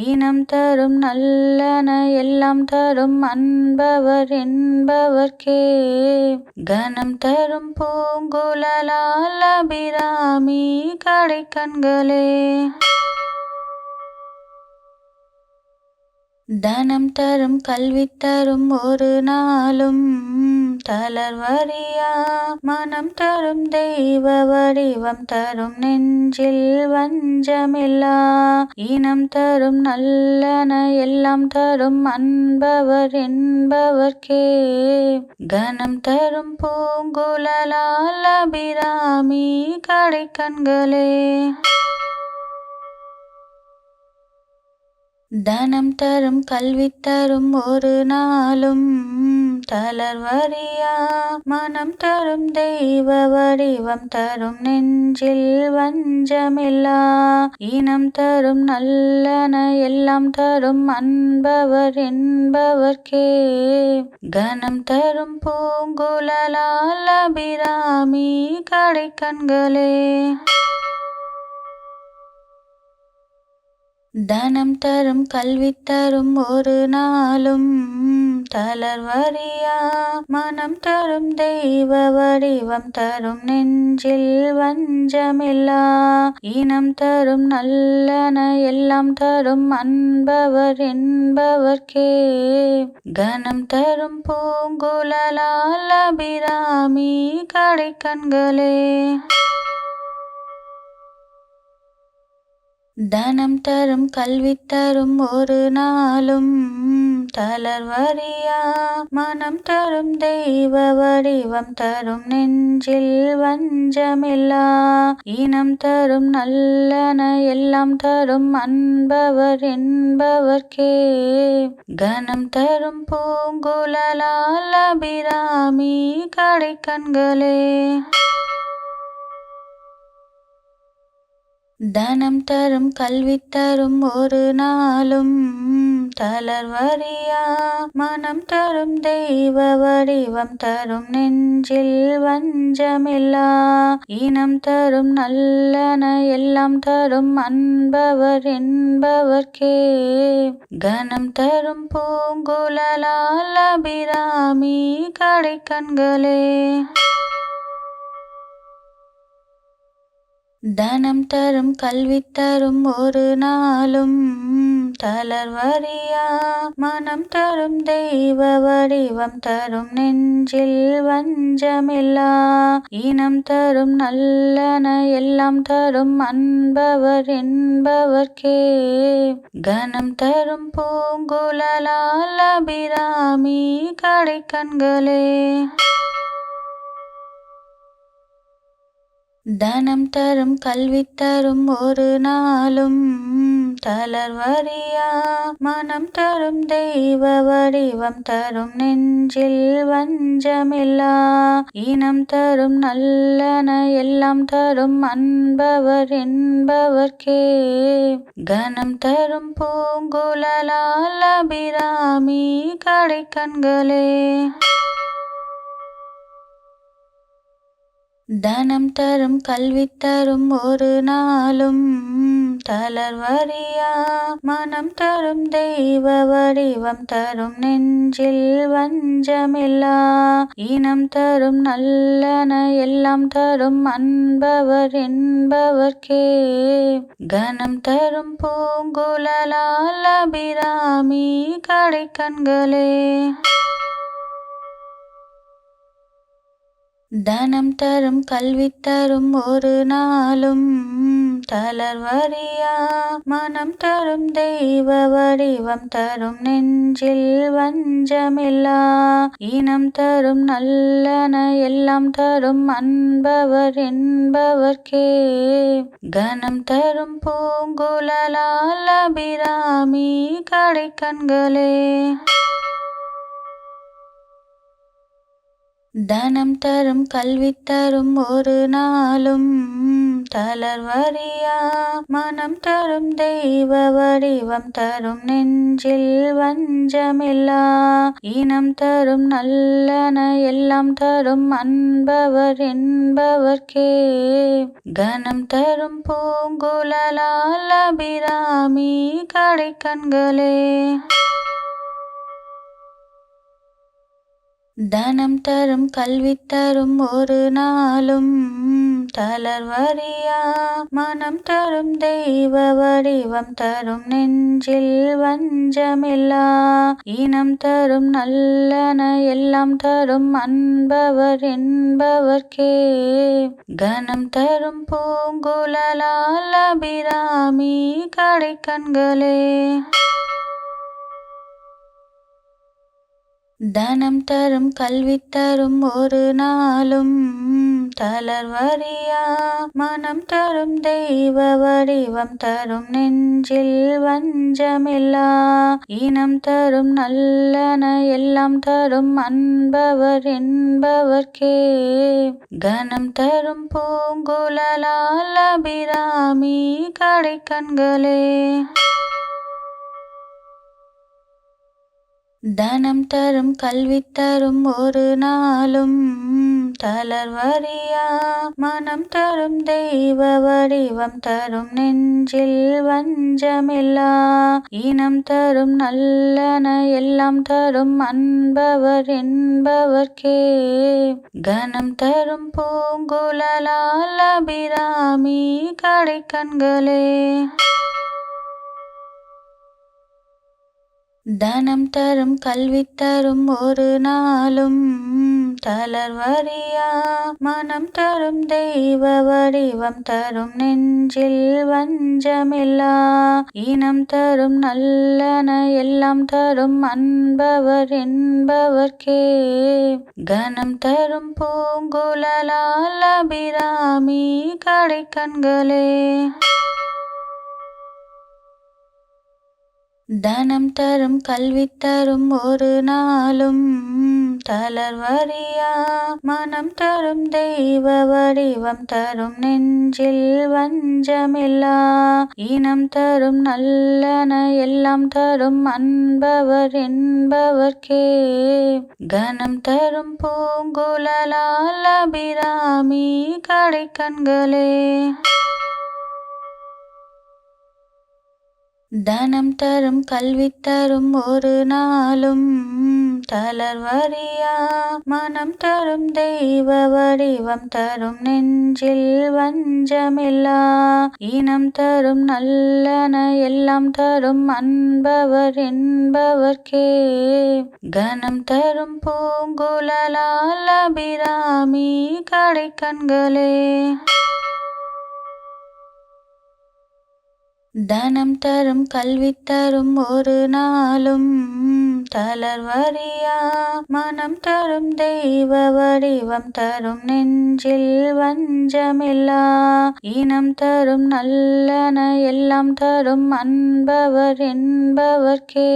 இனம் தரும் நல்லன எல்லாம் தரும் அன்பவர் என்பவர்க்கே கனம் தரும் பூங்குழலால் அபிராமி கடைக்கண்களே தனம் தரும் கல்வி தரும் ஒரு நாளும் தளர்வறியா மனம் தரும் தெய்வ வடிவம் தரும் நெஞ்சில் வஞ்சமில்லா இனம் தரும் நல்லன எல்லாம் தரும் அன்பவர் என்பவர்க்கே கனம் தரும் பூங்குழலால் அபிராமி கடைக்கண்களே தனம் தரும் கல்வி தரும் ஒரு நாளும் தளர்வறியா மனம் தரும் தெய்வ வடிவம் தரும் நெஞ்சில் வஞ்சமில்லா இனம் தரும் நல்லன எல்லாம் தரும் அன்பவர் என்பவர்க்கே கனம் தரும் பூங்குழலால் அபிராமி கடைக்கண்களே தனம் தரும் கல்வி தரும் ஒரு நாளும் தளர்வறியா மனம் தரும் தெய்வ வடிவம் தரும் நெஞ்சில் வஞ்சமில்லா இனம் தரும் நல்லன எல்லாம் தரும் அன்பவர் என்பவர்க்கே கனம் தரும் பூங்குழலால் அபிராமி கடைக்கண்களே தனம் தரும் கல்வி தரும் ஒரு நாளும் தளர்வறியா மனம் தரும் தெய்வ வடிவம் தரும் நெஞ்சில் வஞ்சமில்லா இனம் தரும் நல்லன எல்லாம் தரும் அன்பவர் என்பவர்க்கே கனம் தரும் பூங்குழலால் அபிராமி கடைக்கண்களே தனம் தரும் கல்வி தரும் ஒரு நாளும் தளர்வறியா மனம் தரும் தெய்வ வடிவம் தரும் நெஞ்சில் வஞ்சமில்லா இனம் தரும் நல்லன எல்லாம் தரும் அன்பவர் என்பவர்க்கே கனம் தரும் பூங்குழலால் அபிராமி கடைக்கண்களே தனம் தரும் கல்வி தரும் ஒரு நாளும் தளர்வறியா மனம் தரும் தெய்வ வடிவம் தரும் நெஞ்சில் வஞ்சமில்லா இனம் தரும் நல்லன எல்லாம் தரும் அன்பவர் என்பவர்க்கே கனம் தரும் பூங்குழலால் அபிராமி கடைக்கண்களே தனம் தரும் கல்வி தரும் ஒரு நாளும் தளர்வறியா மனம் தரும் தெய்வ வடிவம் தரும் நெஞ்சில் வஞ்சமில்லா இனம் தரும் நல்லன எல்லாம் தரும் அன்பவர் என்பவர்க்கே கனம் தரும் பூங்குழலால் அபிராமி கடைக்கண்களே தனம் தரும் கல்வி தரும் ஒரு நாளும் தளர்வறியா மனம் தரும் தெய்வ வடிவம் தரும் நெஞ்சில் வஞ்சமில்லா இனம் தரும் நல்லன எல்லாம் தரும் அன்பவர் என்பவர்க்கே கனம் தரும் பூங்குழலால் அபிராமி கடைக்கண்களே தனம் தரும் கல்வி தரும் ஒரு நாளும் தளர்வறியா மனம் தரும் தெய்வ வடிவம் தரும் நெஞ்சில் வஞ்சமில்லா இனம் தரும் நல்லன எல்லாம் தரும் அன்பவர் என்பவர்க்கே கனம் தரும் பூங்குழலால் அபிராமி கடைக்கண்களே தனம் தரும் கல்வி தரும் ஒரு நாளும் தளர்வறியா மனம் தரும் தெய்வ வடிவம் தரும் நெஞ்சில் வஞ்சமில்லா இனம் தரும் நல்லன எல்லாம் தரும் அன்பவர் என்பவர்க்கே கனம் தரும் பூங்குழலால் அபிராமி கடைக்கண்களே தனம் தரும் கல்வி தரும் ஒரு நாளும் தளர்வறியா மனம் தரும் தெய்வ வடிவம் தரும் நெஞ்சில் வஞ்சமில்லா இனம் தரும் நல்லன எல்லாம் தரும் அன்பவர் என்பவர்க்கே கனம் தரும் பூங்குழலால் அபிராமி கடைக்கண்களே தனம் தரும் கல்வி தரும் ஒரு நாளும் தளர்வறியா மனம் தரும் தெய்வ வடிவம் தரும் நெஞ்சில் வஞ்சமில்லா இனம் தரும் நல்லன எல்லாம் தரும் அன்பவர் என்பவர்க்கே கனம் தரும் பூங்குழலால் அபிராமி கடைக்கண்களே தனம் தரும் கல்வி தரும் ஒரு நாளும் தளர்வறியா மனம் தரும் தெய்வ வடிவம் தரும் நெஞ்சில் வஞ்சமில்லா இனம் தரும் நல்லன எல்லாம் தரும் அன்பவர் என்பவர்க்கே கனம் தரும் பூங்குழலால் அபிராமி கடைக்கண்களே தனம் தரும் கல்வி தரும் ஒரு நாளும் தளர்வறியா மனம் தரும் தெய்வ வடிவம் தரும் நெஞ்சில் வஞ்சமில்லா இனம் தரும் நல்லன எல்லாம் தரும் அன்பவர் என்பவர்க்கே கனம் தரும் பூங்குழலால் அபிராமி கடைக்கண்களே தனம் தரும் கல்வி தரும் ஒரு நாளும் தளர்வறியா மனம் தரும் தெய்வ வடிவம் தரும் நெஞ்சில் வஞ்சமில்லா இனம் தரும் நல்லன எல்லாம் தரும் அன்பவர் என்பவர்க்கே கனம் தரும் பூங்குழலால் அபிராமி கடைக்கண்களே தனம் தரும் கல்வி தரும் ஒரு நாளும் தளர்வறியா மனம் தரும் தெய்வ வடிவம் தரும் நெஞ்சில் வஞ்சமில்லா இனம் தரும் நல்லன எல்லாம் தரும் அன்பவர் என்பவர்க்கே கனம் தரும் பூங்குழலால் அபிராமி கடைக்கண்களே தனம் தரும் கல்வி தரும் ஒரு நாளும் தளர்வறியா மனம் தரும் தெய்வ வடிவம் தரும் நெஞ்சில் வஞ்சமில்லா இனம் தரும் நல்லன எல்லாம் தரும் அன்பவர் என்பவர்க்கே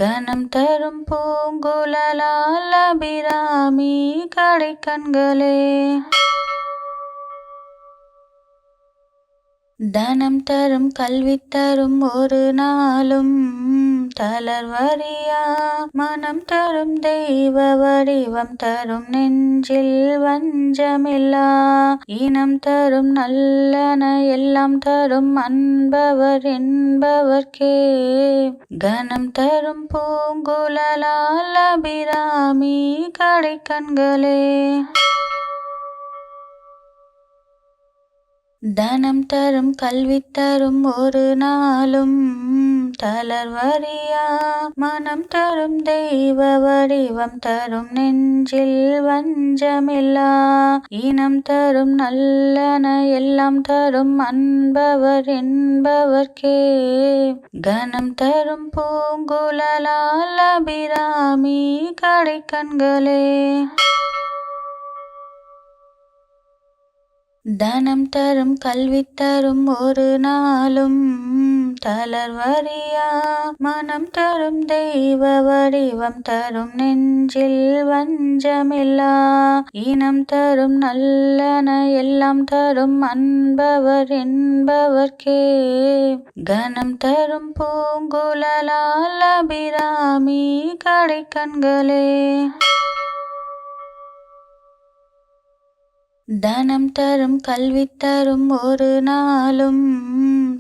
கணம் தரும் பூங்குழலால் அபிராமி கடைக்கண்களே தனம் தரும் கல்வி தரும் ஒரு நாளும் தளர்வறியா மனம் தரும் தெய்வ வடிவம் தரும் நெஞ்சில் வஞ்சமில்லா இனம் தரும் நல்லன எல்லாம் தரும் அன்பவர் என்பவர்க்கே கணம் தரும் பூங்குழலால் அபிராமி கடைக்கண்களே தனம் தரும் கல்வி தரும் ஒரு நாளும் தளர்வறியா மனம் தரும் தெய்வ வடிவம் தரும் நெஞ்சில் வஞ்சமில்லா இனம் தரும் நல்லன எல்லாம் தரும் அன்பவர் என்பவர்க்கே கணம் தரும் பூங்குழலால் அபிராமி கடைக்கண்களே தனம் தரும் கல்வி தரும் ஒரு நாளும் தளர்வறியா மனம் தரும் தெய்வ வடிவம் தரும் நெஞ்சில் வஞ்சமில்லா இனம் தரும் நல்லன எல்லாம் தரும் அன்பவர் என்பவர்க்கே கணம் தரும் பூங்குழலால் அபிராமி கடைக்கண்களே தனம் தரும் கல்வி தரும் ஒரு நாளும்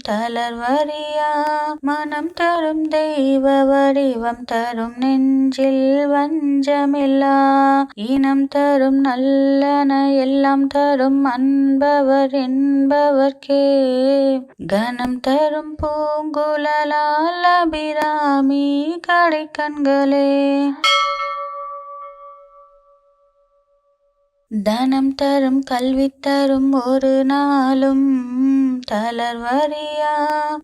தளர்வறியா மனம் தரும் தெய்வ வடிவம் தரும் நெஞ்சில் வஞ்சமில்லா இனம் தரும் நல்லன எல்லாம் தரும் அன்பவர் என்பவர்க்கே கணம் தரும் பூங்குழலால் அபிராமி கடைக்கண்களே தனம் தரும் கல்வி தரும் ஒரு நாளும் தளர்வறியா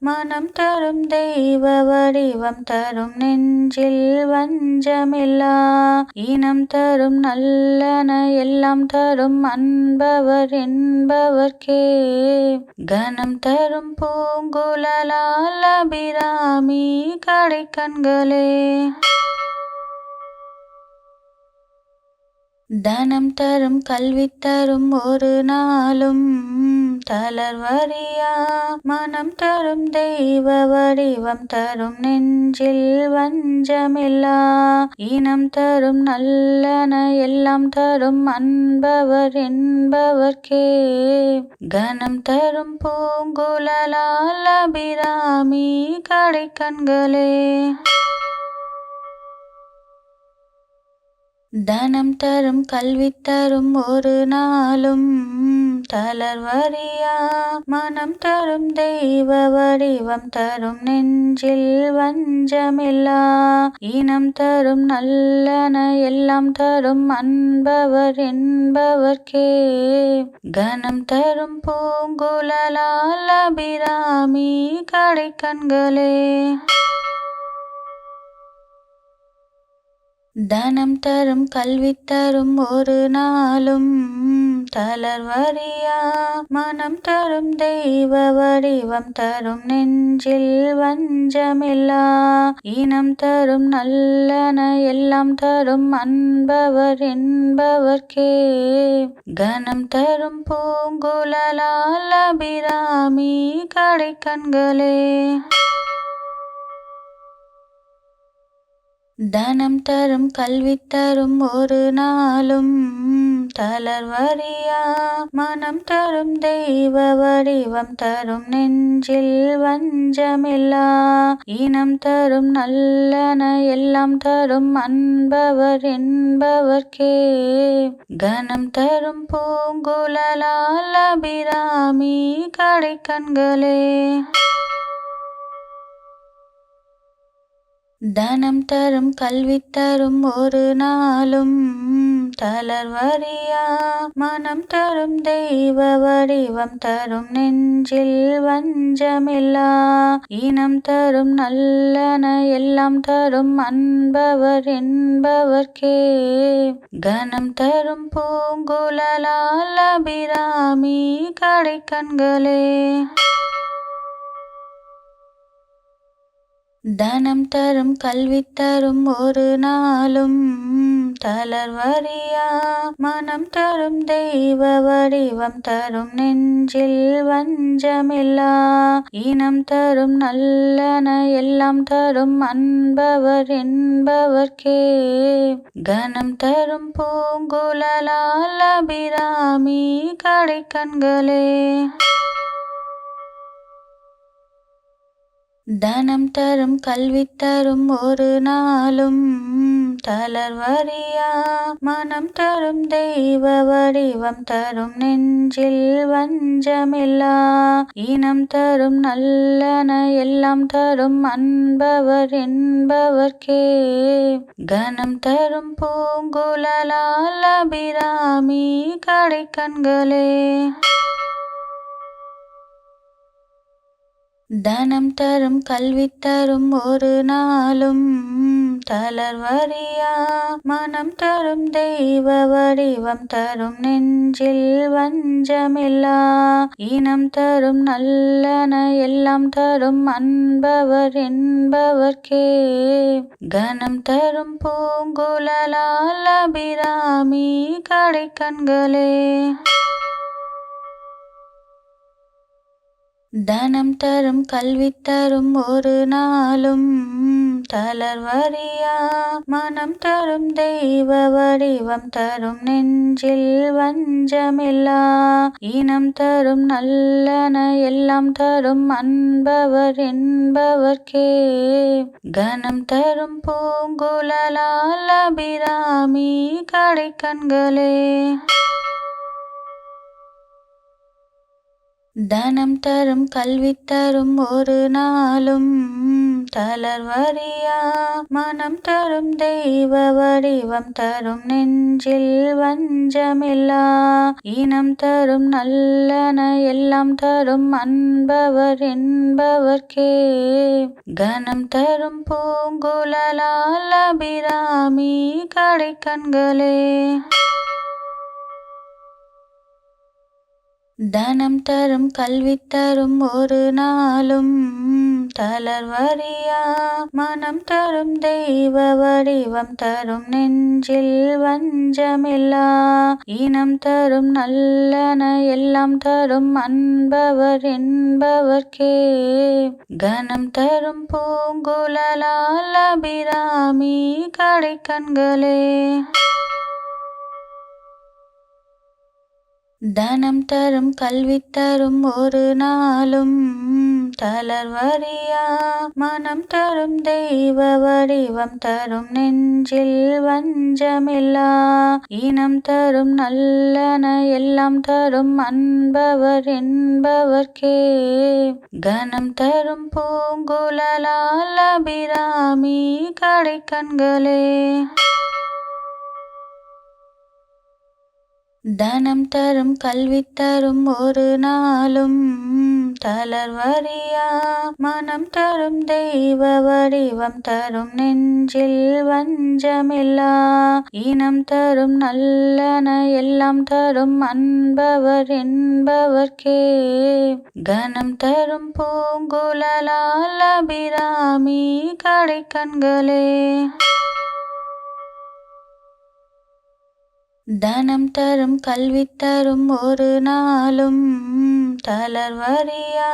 மனம் தரும் தெய்வ வடிவம் தரும் நெஞ்சில் வஞ்சமில்லா இனம் தரும் நல்லன எல்லாம் தரும் அன்பவர் என்பவர்க்கே கணம் தரும் பூங்குழலால் அபிராமி கடைக்கண்களே தனம் தரும் கல்வி தரும் ஒரு நாளும் தளர்வறியா மனம் தரும் தெய்வ வடிவம் தரும் நெஞ்சில் வஞ்சமில்லா இனம் தரும் நல்லன எல்லாம் தரும் அன்பவர் என்பவர்க்கே கணம் தரும் பூங்குழலால் அபிராமி கடைக்கண்களே தனம் தரும் கல்வி தரும் ஒரு நாளும் தளர்வறியா மனம் தரும் தெய்வ வடிவம் தரும் நெஞ்சில் வஞ்சமில்லா இனம் தரும் நல்லன எல்லாம் தரும் அன்பவர் என்பவர்க்கே கணம் தரும் பூங்குழலால் அபிராமி கடைக்கண்களே தனம் தரும் கல்வி தரும் ஒரு நாளும் தளர்வறியா மனம் தரும் தெய்வ வடிவம் தரும் நெஞ்சில் வஞ்சமில்லா இனம் தரும் நல்லன எல்லாம் தரும் அன்பவர் என்பவர்க்கே கணம் தரும் பூங்குழலால் அபிராமி கடைக்கண்களே தனம் தரும் கல்வி தரும் ஒரு நாளும் தளர்வறியா மனம் தரும் தெய்வ வடிவம் தரும் நெஞ்சில் வஞ்சமில்லா இனம் தரும் நல்லன எல்லாம் தரும் அன்பவர் என்பவர்க்கே கணம் தரும் பூங்குழலால் அபிராமி கடைக்கண்களே தனம் தரும் கல்வி தரும் ஒரு நாளும் தளர்வறியா மனம் தரும் தெய்வ வடிவம் தரும் நெஞ்சில் வஞ்சமில்லா இனம் தரும் நல்லன எல்லாம் தரும் அன்பவர் என்பவர்க்கே கணம் தரும் பூங்குழலால் அபிராமி கடைக்கண்களே தனம் தரும் கல்வி தரும் ஒரு நாளும் தளர்வறியா மனம் தரும் தெய்வ வடிவம் தரும் நெஞ்சில் வஞ்சமில்லா இனம் தரும் நல்லன எல்லாம் தரும் அன்பவர் என்பவர்க்கே கணம் தரும் பூங்குழலால் அபிராமி கடைக்கண்களே தனம் தரும் கல்வி தரும் ஒரு நாளும் தளர்வறியா மனம் தரும் தெய்வ வடிவம் தரும் நெஞ்சில் வஞ்சமில்லா இனம் தரும் நல்லன எல்லாம் தரும் அன்பவர் என்பவர்க்கே கணம் தரும் பூங்குழலால் அபிராமி கடைக்கண்களே தனம் தரும் கல்வி தரும் ஒரு நாளும் தளர்வறியா மனம் தரும் தெய்வ வடிவம் தரும் நெஞ்சில் வஞ்சமில்லா இனம் தரும் நல்லன எல்லாம் தரும் அன்பவர் என்பவர்க்கே கணம் தரும் பூங்குழலால் அபிராமி கடைக்கண்களே தனம் தரும் கல்வி தரும் ஒரு நாளும் தளர்வறியா மனம் தரும் தெய்வ வடிவம் தரும் நெஞ்சில் வஞ்சமில்லா இனம் தரும் நல்லன எல்லாம் தரும் அன்பவர் என்பவர்க்கே கணம் தரும் பூங்குழலால் அபிராமி கடைக்கண்களே தனம் தரும் கல்வி தரும் ஒரு நாளும் தளர்வறியா மனம் தரும் தெய்வ வடிவம் தரும் நெஞ்சில் வஞ்சமில்லா இனம் தரும் நல்லன எல்லாம் தரும் அன்பவர் என்பவர்க்கே கணம் தரும் பூங்குழலால் அபிராமி கடைக்கண்களே தனம் தரும் கல்வி தரும் ஒரு நாளும் தளர்வறியா மனம் தரும் தெய்வ வடிவம் தரும் நெஞ்சில் வஞ்சமில்லா இனம் தரும் நல்லன எல்லாம் தரும் அன்பவர் என்பவர்க்கே கணம் தரும் பூங்குழலால் அபிராமி கடைக்கண்களே தனம் தரும் கல்வி தரும் ஒரு நாளும் தளர்வறியா மனம் தரும் தெய்வ வடிவம் தரும் நெஞ்சில் வஞ்சமில்லா இனம் தரும் நல்லன எல்லாம் தரும் அன்பவர் என்பவர்க்கே கணம் தரும் பூங்குழலால் அபிராமி கடைக்கண்களே தனம் தரும் கல்வி தரும் ஒரு நாளும் தளர்வறியா மனம் தரும் தெய்வ வடிவம் தரும் நெஞ்சில் வஞ்சமில்லா இனம் தரும் நல்லன எல்லாம் தரும் அன்பவர் என்பவர்க்கே கணம் தரும் பூங்குழலால் அபிராமி கடைக்கண்களே தனம் தரும் கல்வி தரும் ஒரு நாளும் தளர்வறியா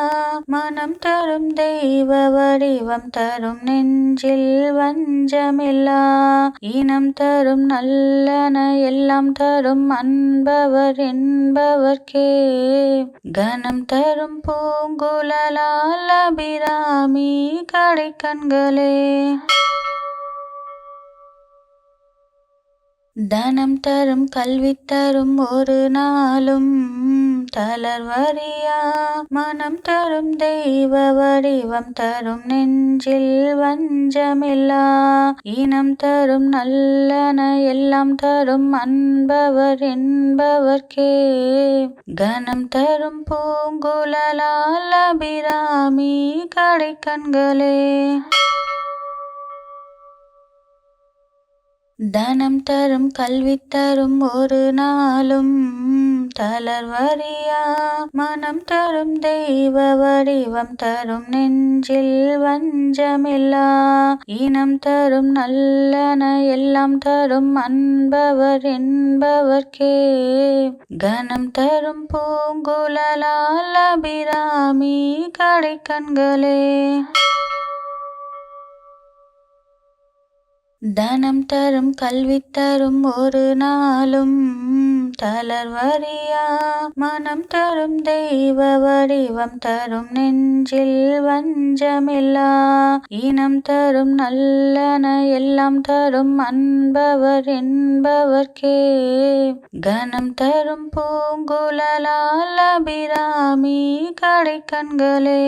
மனம் தரும் தெய்வ வடிவம் தரும் நெஞ்சில் வஞ்சமில்லா இனம் தரும் நல்லன எல்லாம் தரும் அன்பவர் என்பவர்க்கே கணம் தரும் பூங்குழலால் அபிராமி கடைக்கண்களே தனம் தரும் கல்வி தரும் ஒரு நாளும் தளர்வறியா மனம் தரும் தெய்வ வடிவம் தரும் நெஞ்சில் வஞ்சமில்லா இனம் தரும் நல்லன எல்லாம் தரும் அன்பவர் என்பவர்க்கே கணம் தரும் பூங்குழலால் அபிராமி கடைக்கண்களே தனம் தரும் கல்வி தரும் ஒரு நாளும் தளர்வறியா மனம் தரும் தெய்வ வடிவம் தரும் நெஞ்சில் வஞ்சமில்லா இனம் தரும் நல்லன எல்லாம் தரும் அன்பவர் என்பவர்க்கே கணம் தரும் பூங்குழலால் அபிராமி கடைக்கண்களே தனம் தரும் கல்வி தரும் ஒரு நாளும் தளர்வறியா மனம் தரும் தெய்வ வடிவம் தரும் நெஞ்சில் வஞ்சமில்லா இனம் தரும் நல்லன எல்லாம் தரும் அன்பவர் என்பவர்க்கே கணம் தரும் பூங்குழலால் அபிராமி கடைக்கண்களே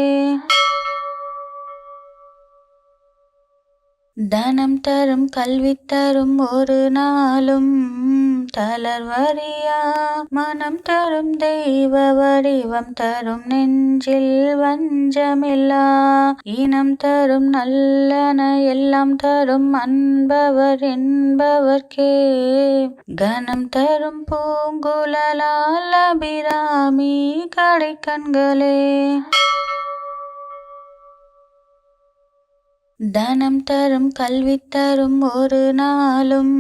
தனம் தரும் கல்வி தரும் ஒரு நாளும் தளர்வறியா மனம் தரும் தெய்வ வடிவம் தரும் நெஞ்சில் வஞ்சமில்லா இனம் தரும் நல்லன எல்லாம் தரும் அன்பவர் என்பவர்க்கே கணம் தரும் பூங்குழலால் அபிராமி கடைக்கண்களே தனம் தரும் கல்வி தரும் ஒரு நாளும்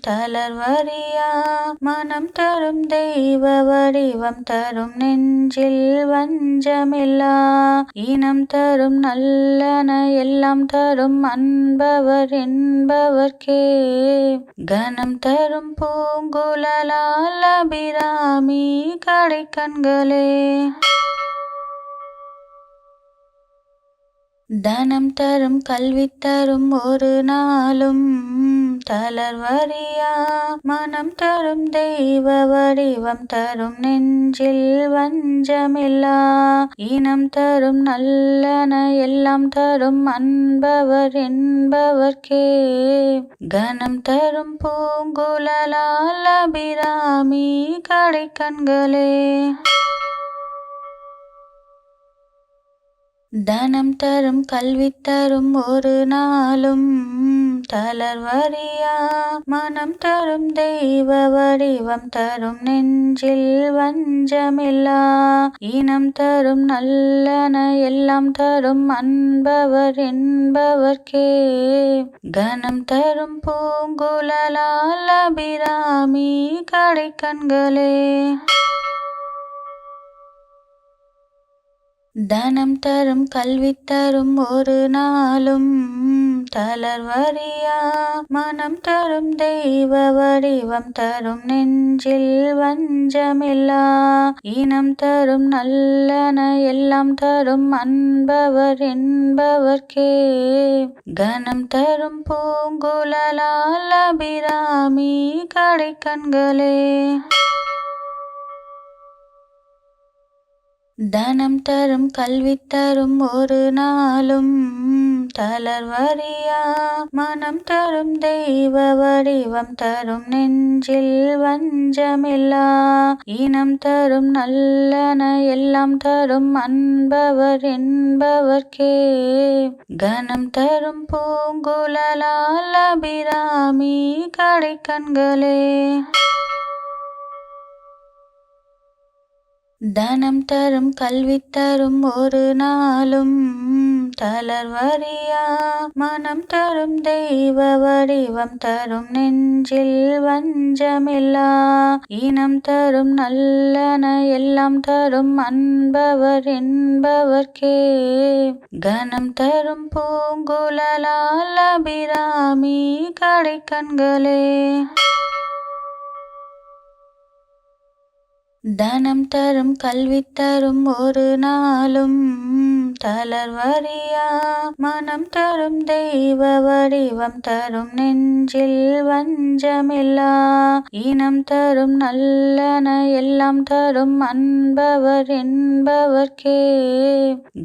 தளர்வறியா மனம் தரும் தெய்வ வடிவம் தரும் நெஞ்சில் வஞ்சமில்லா இனம் தரும் நல்லன எல்லாம் தரும் அன்பவர் என்பவர்க்கே கணம் தரும் பூங்குழலால் அபிராமி கடைக்கண்களே தனம் தரும் கல்வி தரும் ஒரு நாளும் தளர்வறியா மனம் தரும் தெய்வ வடிவம் தரும் நெஞ்சில் வஞ்சமில்லா இனம் தரும் நல்லன எல்லாம் தரும் அன்பவர் என்பவர்க்கே கணம் தரும் பூங்குழலால் அபிராமி கடைக்கண்களே தனம் தரும் கல்வி தரும் ஒரு நாளும் தளர்வறியா மனம் தரும் தெய்வ வடிவம் தரும் நெஞ்சில் வஞ்சமில்லா இனம் தரும் நல்லன எல்லாம் தரும் அன்பவர் என்பவர்க்கே கணம் தரும் பூங்குழலால் அபிராமி கடைக்கண்களே தனம் தரும் கல்வி தரும் ஒரு நாளும் தளர்வறியா மனம் தரும் தெய்வ வடிவம் தரும் நெஞ்சில் வஞ்சமில்லா இனம் தரும் நல்லன எல்லாம் தரும் அன்பவர் என்பவர்க்கே கணம் தரும் பூங்குழலால் அபிராமி கடைக்கண்களே தனம் தரும் கல்வி தரும் ஒரு நாளும் தளர்வறியா மனம் தரும் தெய்வ வடிவம் தரும் நெஞ்சில் வஞ்சமில்லா இனம் தரும் நல்லன எல்லாம் தரும் அன்பவர் என்பவர்க்கே கணம் தரும் பூங்குழலால் அபிராமி கடைக்கண்களே தனம் தரும் கல்வி தரும் ஒரு நாளும் தளர்வறியா மனம் தரும் தெய்வ வடிவம் தரும் நெஞ்சில் வஞ்சமில்லா இனம் தரும் நல்லன எல்லாம் தரும் அன்பவர் என்பவர்க்கே கணம் தரும் பூங்குழலால் அபிராமி கடைக்கண்களே தனம் தரும் கல்வி தரும் ஒரு நாளும் தளர்வறியா மனம் தரும் தெய்வ வடிவம் தரும் நெஞ்சில் வஞ்சமில்லா இனம் தரும் நல்லன எல்லாம் தரும் அன்பவர் என்பவர்க்கே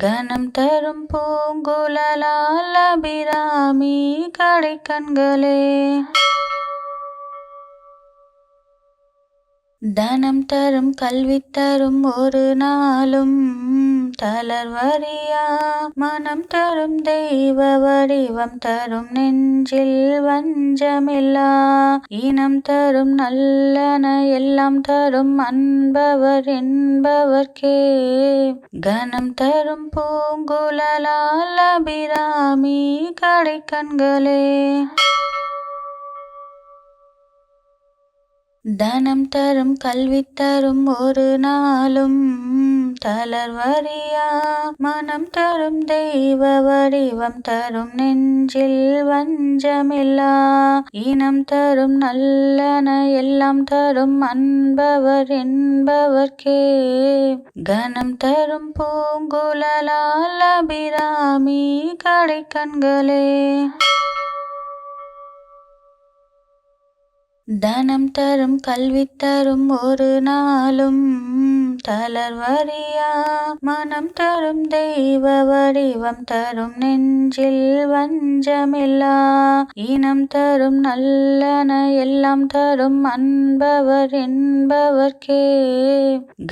கணம் தரும் பூங்குழலால் அபிராமி கடைக்கண்களே தனம் தரும் கல்வி தரும் ஒரு நாளும் தளர்வறியா மனம் தரும் தெய்வ வடிவம் தரும் நெஞ்சில் வஞ்சமில்லா இனம் தரும் நல்லன எல்லாம் தரும் அன்பவர் என்பவர்க்கே கணம் தரும் பூங்குழலால் அபிராமி கடைக்கண்களே தனம் தரும் கல்வி தரும் ஒரு நாளும் தளர்வறியா மனம் தரும் தெய்வ வடிவம் தரும் நெஞ்சில் வஞ்சமில்லா இனம் தரும் நல்லன எல்லாம் தரும் அன்பவர் என்பவர்க்கே கணம் தரும் பூங்குழலால் அபிராமி கடைக்கண்களே தனம் தரும் கல்வி தரும் ஒரு நாளும் தளர்வறியா மனம் தரும் தெய்வ வடிவம் தரும் நெஞ்சில் வஞ்சமில்லா இனம் தரும் நல்லன எல்லாம் தரும் அன்பவர் என்பவர்க்கே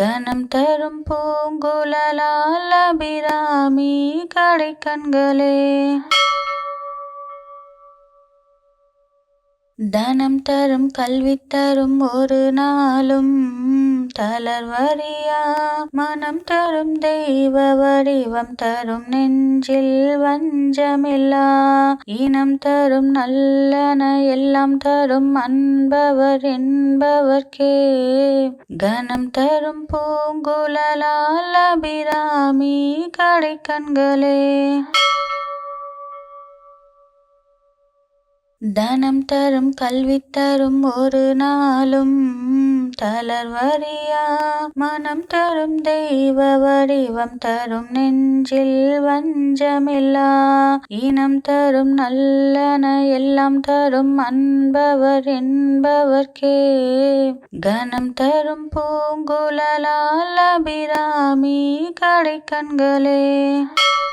கணம் தரும் பூங்குழலால் அபிராமி கடைக்கண்களே தனம் தரும் கல்வி தரும் ஒரு நாளும் தளர்வறியா மனம் தரும் தெய்வ வடிவம் தரும் நெஞ்சில் வஞ்சமில்லா இனம் தரும் நல்லன எல்லாம் தரும் அன்பவர் என்பவர்க்கே கணம் தரும் பூங்குழலால் அபிராமி கடைக்கண்களே தனம் தரும் கல்வி தரும் ஒரு நாளும் தளர்வறியா மனம் தரும் தெய்வ வடிவம் தரும் நெஞ்சில் வஞ்சமில்லா இனம் தரும் நல்லன எல்லாம் தரும் அன்பவர் என்பவர்க்கே கணம் தரும் பூங்குழலால் அபிராமி கடைக்கண்களே தனம் தரும் கல்வி தரும் ஒரு நாளும் தளர்வறியா மனம் தரும் தெய்வ வடிவம் தரும் நெஞ்சில் வஞ்சமில்லா இனம் தரும் நல்லன எல்லாம் தரும் அன்பவர் என்பவர்க்கே கணம் தரும் பூங்குழலால் அபிராமி கடைக்கண்களே தனம் தரும் கல்வி தரும் ஒரு நாளும் தளர்வறியா மனம் தரும் தெய்வ வடிவம் தரும் நெஞ்சில் வஞ்சமில்லா இனம் தரும் நல்லன எல்லாம் தரும் அன்பவர் என்பவர்க்கே கணம் தரும் பூங்குழலால் அபிராமி கடைக்கண்களே